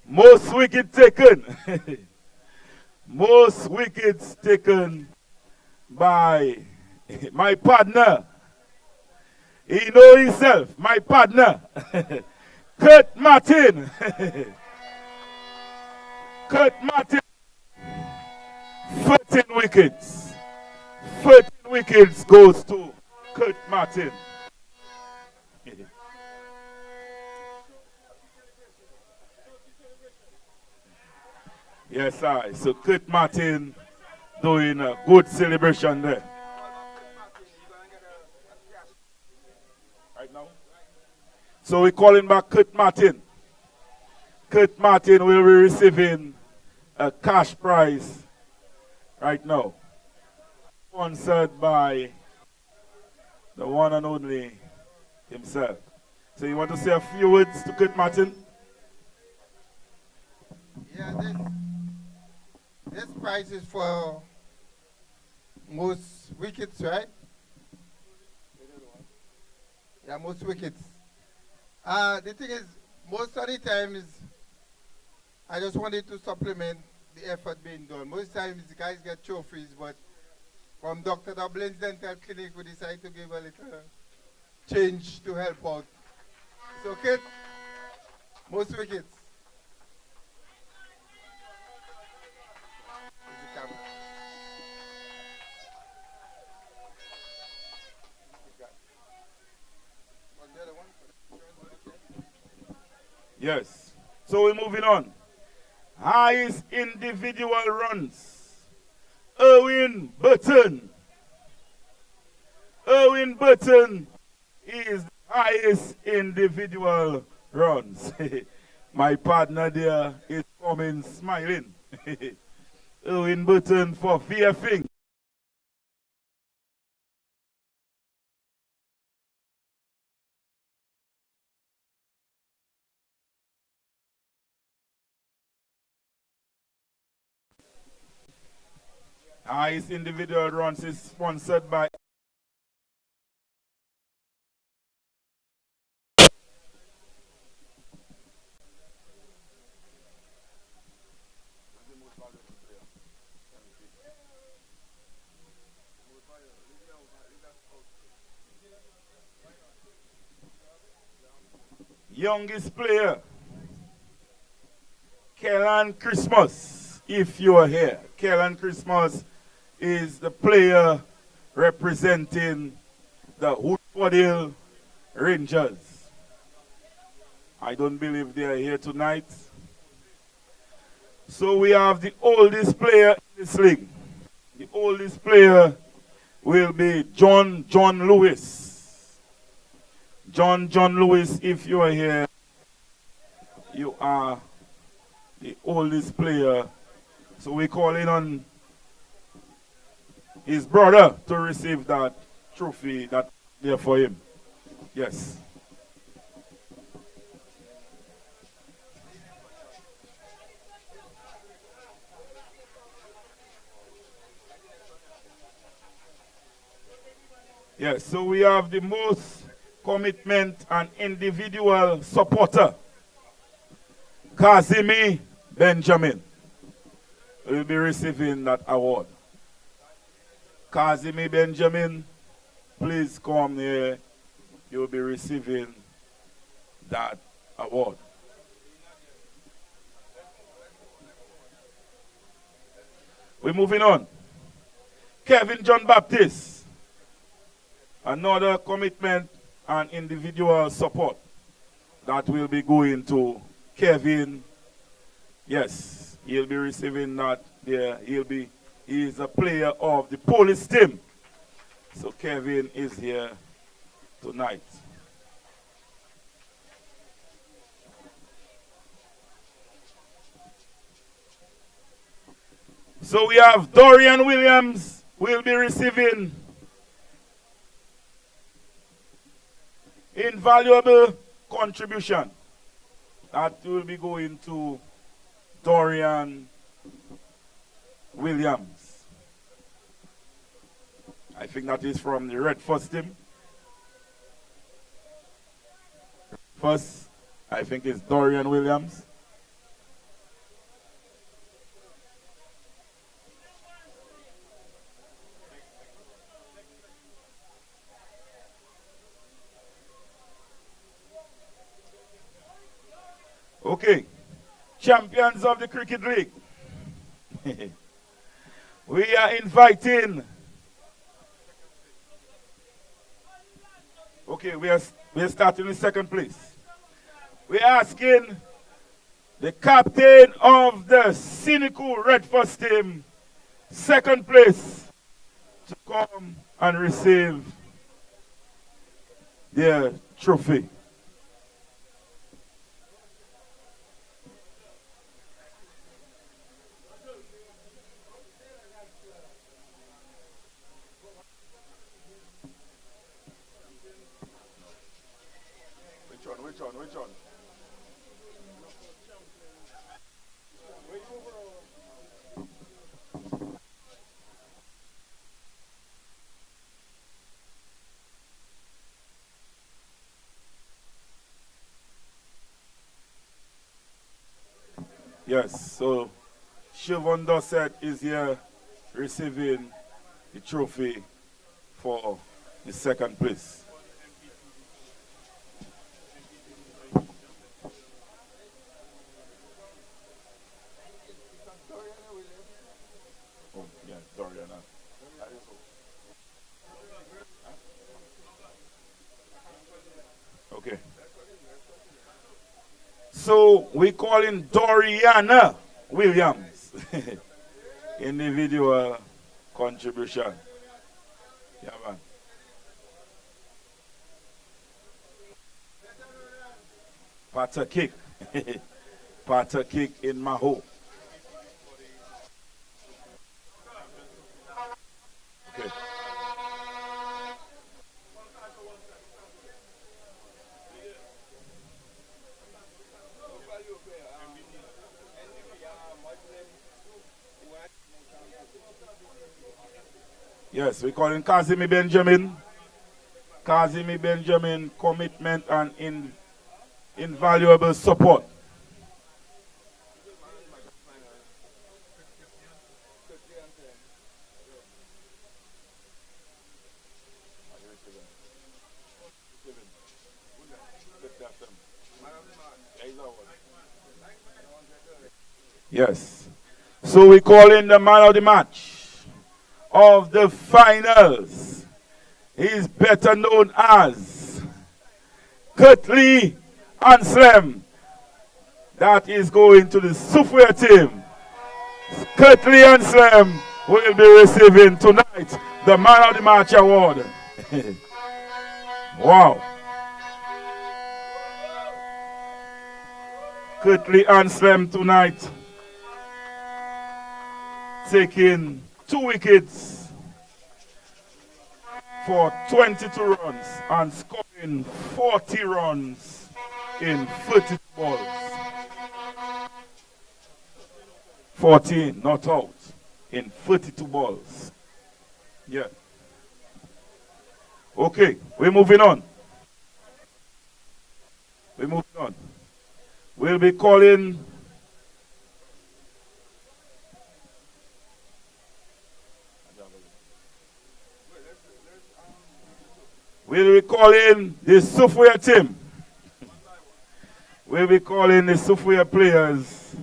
Most wickets taken. Most wickets taken by my partner. He know himself, my partner. Kurt Martin. Kurt Martin. 13 wickets. 13 wickets goes to Kurt Martin. Yes, I. So Kurt Martin doing a good celebration there. Right now. So we're calling back Kurt Martin. Kurt Martin will be receiving a cash prize right now. Sponsored by the one and only himself. So you want to say a few words to Kurt Martin? Yeah, this prize is for most wickets, right? Yeah, most wickets. The thing is, most of the times, I just wanted to supplement the effort being done. Most times, the guys get trophies, but from Dr. Dublin's dental clinic, we decided to give a little change to help out. It's okay? Most wickets. Here's the camera. Yes. So we're moving on. Highest individual runs. Erwin Burton. Erwin Burton is the highest individual runs. My partner there is coming smiling. Erwin Burton for VFing. Highest individual runs is sponsored by youngest player, Kellan Christmas, if you are here. Kellan Christmas is the player representing the Woodford Rangers. I don't believe they are here tonight. So we have the oldest player in this league. The oldest player will be John Lewis. John Lewis, if you are here, you are the oldest player. So we're calling on his brother to receive that trophy that's there for him. Yes. Yes, so we have the most commitment and individual supporter, Kazimi Benjamin, will be receiving that award. Kazimi Benjamin, please come here. You'll be receiving that award. We're moving on. Kevin John Baptist, another commitment and individual support that will be going to Kevin. Yes, he'll be receiving that there. He is a player of the police team. So Kevin is here tonight. So we have Dorian Williams will be receiving invaluable contribution. That will be going to Dorian Williams. I think that is from the Red First team. First, I think it's Dorian Williams. Okay, champions of the Cricket League. We are inviting. Okay, we are starting in second place. We are asking the captain of the cynical Red First team, second place, to come and receive their trophy. Which one? Yes, so Siobhan Dorset is here receiving the trophy for the second place. Oh, yeah, Doriana. Okay. So we call in Doriana Williams. Individual contribution. Yeah, man. Pata kick. Pata kick in Maho. Okay. Yes, we call him Kazimi Benjamin. Kazimi Benjamin, commitment and invaluable support. Yes. So we call in the man of the match of the finals. He's better known as Kurtley Anselm. That is going to the Sufway team. Kurtley Anselm will be receiving tonight the man of the match award. Wow. Kurtley Anselm tonight taking 2 wickets for 22 runs and scoring 40 runs in 32 balls. 14 not out in 32 balls. Yeah. Okay, we're moving on. We're moving on. We'll be calling the Sufway team. We'll be calling the Sufway players.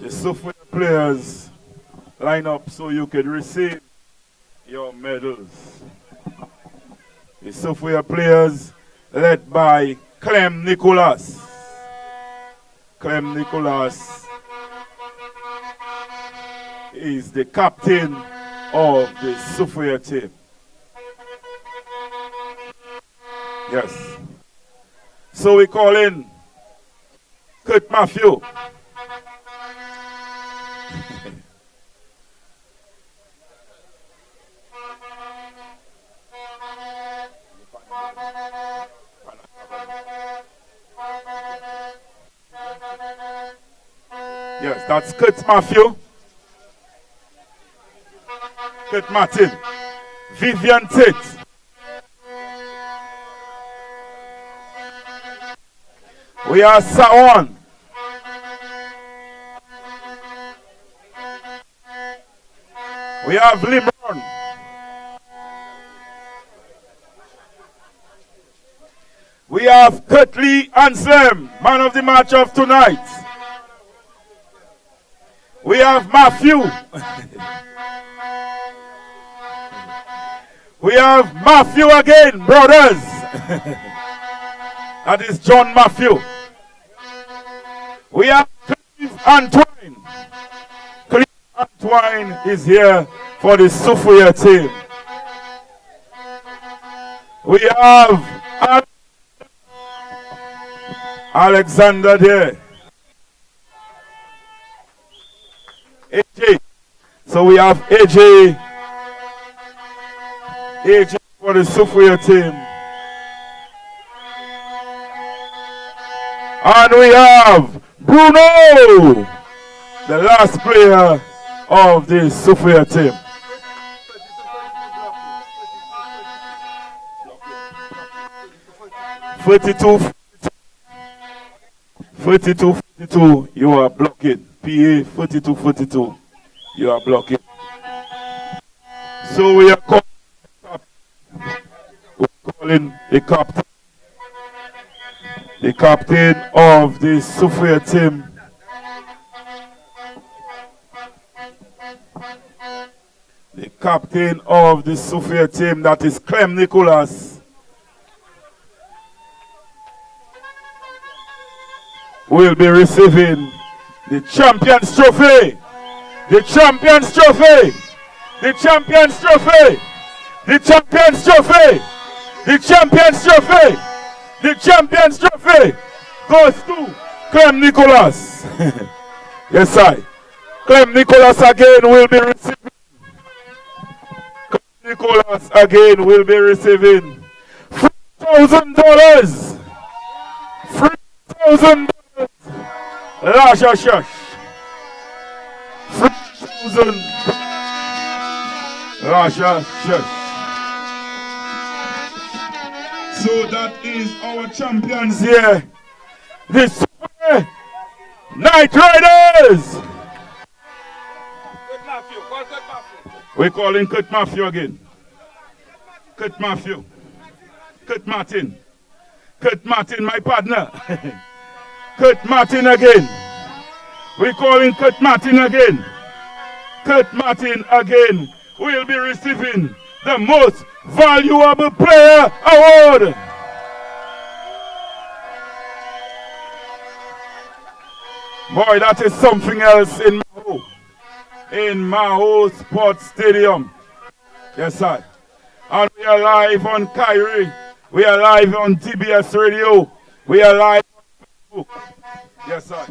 The Sufway players line up so you can receive your medals. The Sufway players led by Clem Nicholas. Clem Nicholas is the captain of the Sufway team. Yes. So we call in Kurt Matthew. Yes, that's Kurt Matthew. Kurt Martin. Vivian Tate. We are Sawan. We have Libron. We have Kurtley Anselm, man of the match of tonight. We have Matthew. We have Matthew again, brothers. That is John Matthew. We have Clive Antoine. Clive Antoine is here for the Sufway team. We have Alexander there. AJ. So we have AJ. AJ for the Sufway team. And we have Bruno, the last player of the Sufway team. 42, you are blocking. PA 42-42, you are blocking. So we are calling the captain of the Sophia team. The captain of the Sophia team, that is Clem Nicholas, will be receiving the Champions Trophy. The Champions Trophy. The Champions Trophy. The Champions Trophy. The Champions Trophy. The Champions Trophy goes to Clem Nicholas. Yes, I. Clem Nicholas again will be receiving. Clem Nicholas again will be receiving $3,000. $3,000. Lasha Shash. 3,000. Lasha Shash. So that is our champions here. The Super Night Riders. We're calling Kurt Matthew again. Kurt Matthew. Kurt Martin. Kurt Martin, my partner. Kurt Martin again. We're calling Kurt Martin again. Kurt Martin again will be receiving the Most Valuable Player Award. Boy, that is something else in Maho Sports Stadium. Yes, sir. And we are live on Kyrie. We are live on TBS Radio. We are live on Facebook. Yes, sir.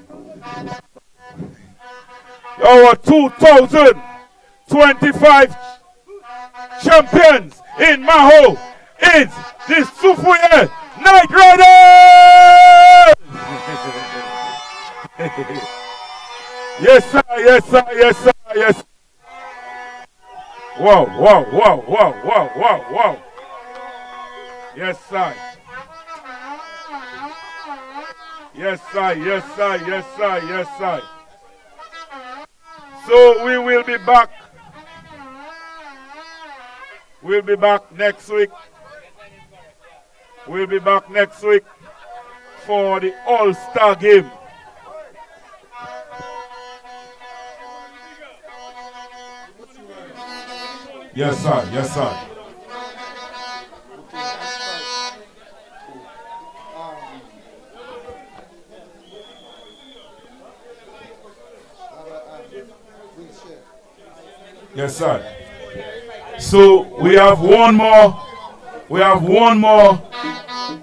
Our 2025 champions in Maho is the Sophia Night Riders! Yes, sir, yes, sir, yes, sir, yes. Wow, wow, wow, wow, wow, wow, wow. Yes, sir. Yes, sir, yes, sir, yes, sir, yes, sir. So we will be back. We'll be back next week. We'll be back next week for the All-Star game. Yes, sir. Yes, sir. Yes, sir. So we have one more. We have one more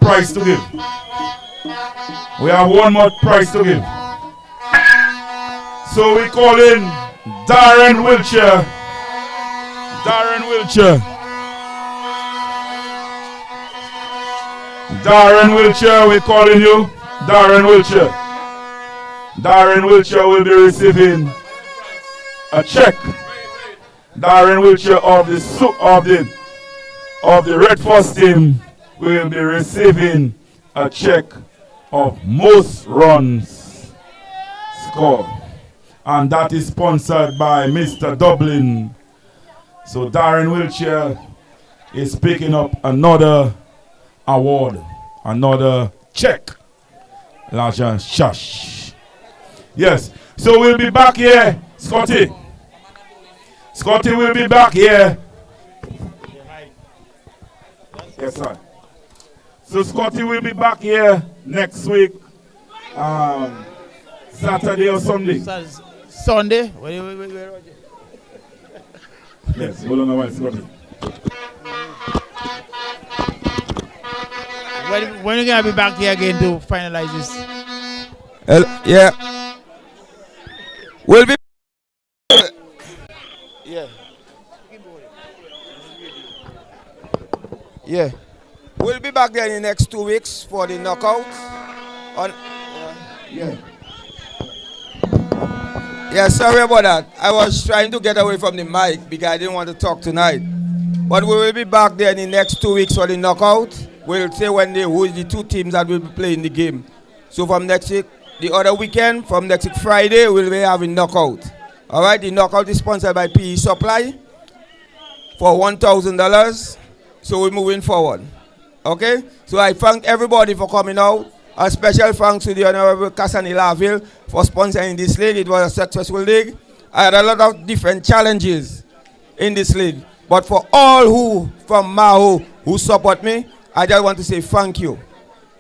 prize to give. We have one more prize to give. So we call in Darren Wiltshire. Darren Wiltshire. Darren Wiltshire, we're calling you. Darren Wiltshire. Darren Wiltshire will be receiving a check. Darren Wiltshire of the Red Force team will be receiving a check of most runs scored. And that is sponsored by Mr. Dublin. So Darren Wiltshire is picking up another award, another check. Larger shush. Yes. So we'll be back here, Scotty. Scotty will be back here. Yes, sir. So Scotty will be back here next week, Saturday or Sunday. Sunday. Yes, hold on a while, Scotty. When are you going to be back here again to finalize this? Yeah. We'll be. Yeah. Yeah. We'll be back there in the next 2 weeks for the knockout. Yeah, sorry about that. I was trying to get away from the mic because I didn't want to talk tonight. But we will be back there in the next 2 weeks for the knockout. We'll say who is the two teams that will be playing the game. So from next week, the other weekend, from next week Friday, we'll be having knockout. All right, the knockout is sponsored by PE Supply for $1,000. So we're moving forward. Okay? So I thank everybody for coming out. A special thanks to the Honorable Cassanni Laville for sponsoring this league. It was a successful league. I had a lot of different challenges in this league. But for all who from Maho who support me, I just want to say thank you.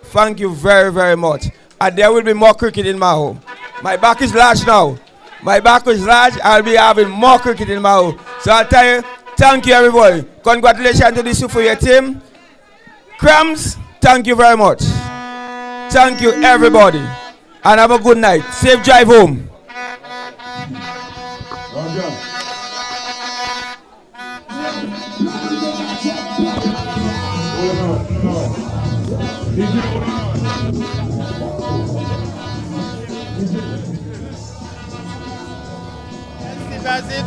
Thank you very, very much. And there will be more cricket in Maho. My back is large now. My back is large. I'll be having more cricket in Maho. So I'll tell you, thank you everybody. Congratulations to the Sufuye team. Crumbs, thank you very much. Thank you everybody. And have a good night. Safe drive home. That's it.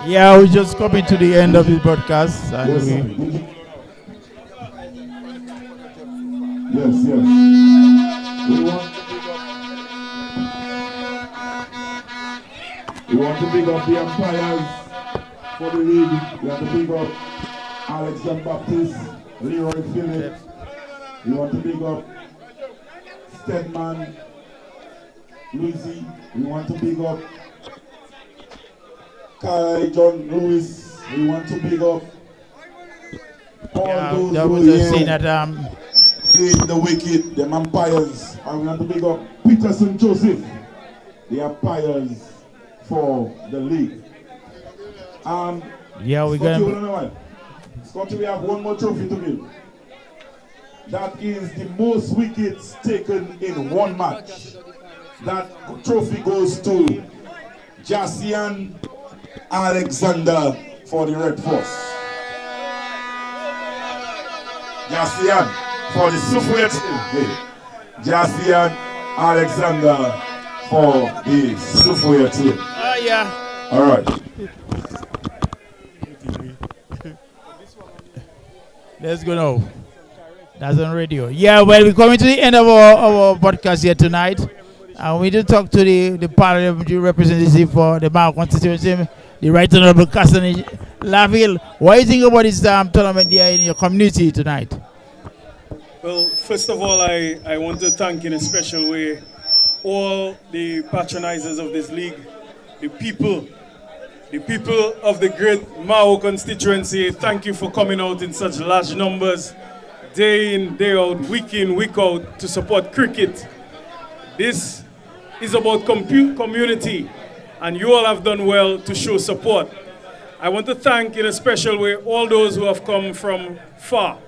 Yeah, we just coming to the end of the broadcast. And Yes, yes. We want to big up the umpires for the league. We want to big up Alex John Baptist, Leroy Phillips. We want to big up Stedman, Lucy. We want to big up Kai John Lewis. We want to big up all those who are in the wicket, the umpires. And we want to big up Peterson Joseph, the umpires for the league. Yeah, we're going Scotty, we have one more trophy to give. That is the most wickets taken in one match. That trophy goes to Jasian Alexander for the Red Force. Jasian for the Sufuye team. Jasian Alexander for the Sufuye team. Yeah. All right. Let's go now. That's on radio. Yeah, well, we're coming to the end of our podcast here tonight. And we did talk to the parliamentary representative for the Mao constituency, the Right Honorable Cassanni Laville. What do you think about this tournament here in your community tonight? Well, first of all, I want to thank in a special way all the patronizers of this league, the people of the great Mao constituency. Thank you for coming out in such large numbers, day in, day out, week in, week out, to support cricket. This is about community, and you all have done well to show support. I want to thank in a special way all those who have come from far.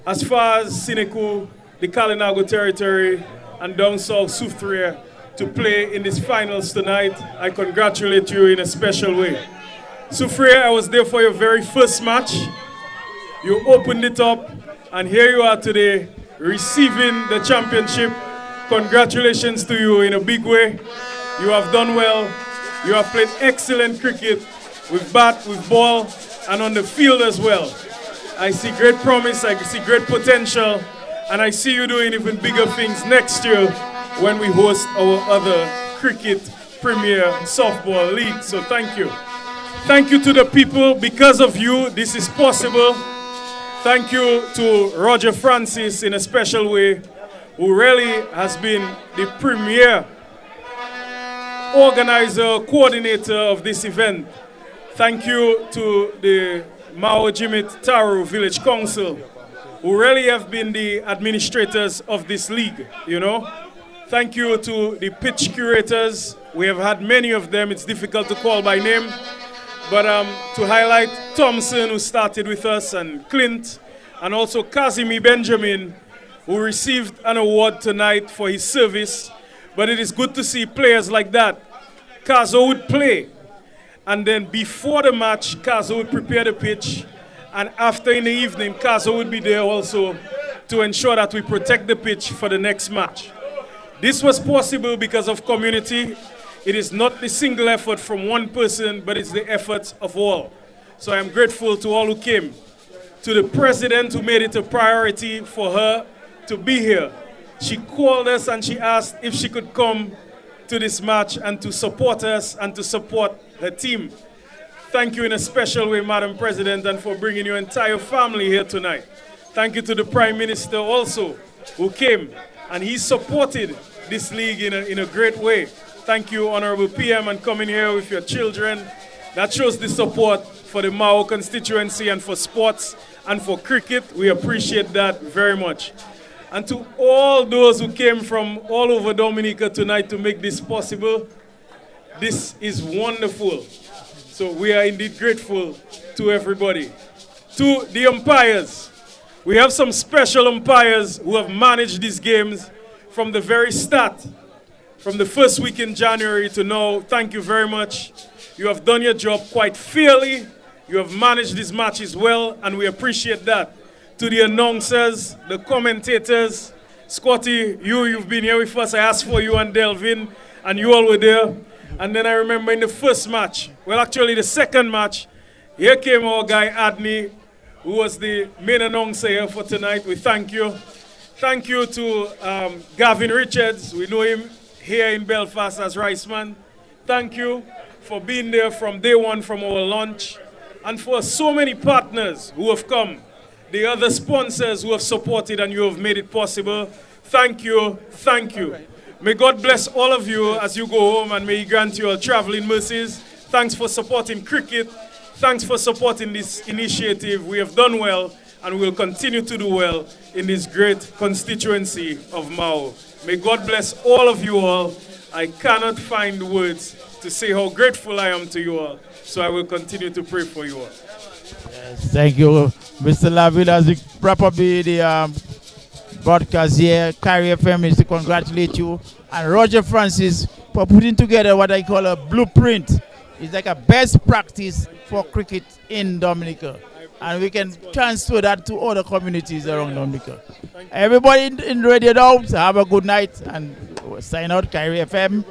As far as Sineku, the Kalinago territory, and down south Sufria, to play in these finals tonight, I congratulate you in a special way. Sufria, I was there for your very first match. You opened it up, and here you are today, receiving the championship. Congratulations to you in a big way. You have done well. You have played excellent cricket with bat, with ball, and on the field as well. I see great promise, I see great potential, and I see you doing even bigger things next year when we host our other cricket premier softball league. So thank you. Thank you to the people. Because of you, this is possible. Thank you to Roger Francis in a special way, who really has been the premier organizer, coordinator of this event. Thank you to the Mao Jimit Taro Village Council, who really have been the administrators of this league, you know. Thank you to the pitch curators. We have had many of them. It's difficult to call by name. But to highlight Thompson, who started with us, and Clint, and also Kazimi Benjamin, who received an award tonight for his service. But it is good to see players like that. Kazo would play, and then before the match, Kazo would prepare the pitch, and after in the evening, Kazo would be there also to ensure that we protect the pitch for the next match. This was possible because of community. It is not the single effort from one person, but it's the efforts of all. So I am grateful to all who came. To the president who made it a priority for her to be here. She called us and she asked if she could come to this match and to support us and to support her team. Thank you in a special way, Madam President, and for bringing your entire family here tonight. Thank you to the Prime Minister also, who came, and he supported this league in a great way. Thank you, Honorable PM, and coming here with your children. That shows the support for the Mao constituency and for sports and for cricket. We appreciate that very much. And to all those who came from all over Dominica tonight to make this possible, this is wonderful. So we are indeed grateful to everybody. To the umpires, we have some special umpires who have managed these games from the very start, from the first week in January to now. Thank you very much. You have done your job quite fairly. You have managed these matches well, and we appreciate that. To the announcers, the commentators, Scotty, you've been here with us. I asked for you and Delvin, and you all were there. And then I remember in the first match, well, actually the second match, here came our guy Adney, who was the main announcer here for tonight. We thank you. Thank you to Gavin Richards. We know him here in Belfast as Riceman. Thank you for being there from day one from our launch, and for so many partners who have come, the other sponsors who have supported and you have made it possible. Thank you, thank you. May God bless all of you as you go home, and may He grant you all traveling mercies. Thanks for supporting cricket. Thanks for supporting this initiative. We have done well, and we will continue to do well in this great constituency of Mao. May God bless all of you all. I cannot find words to say how grateful I am to you all. So I will continue to pray for you all. Yes, thank you, Mr. Laville. As we wrap up the broadcast here, Kyrie FM is to congratulate you and Roger Francis for putting together what I call a blueprint. It's like a best practice for cricket in Dominica. And we can transfer that to other communities around Dominica. Everybody in radio now, have a good night and sign out, Kyrie FM.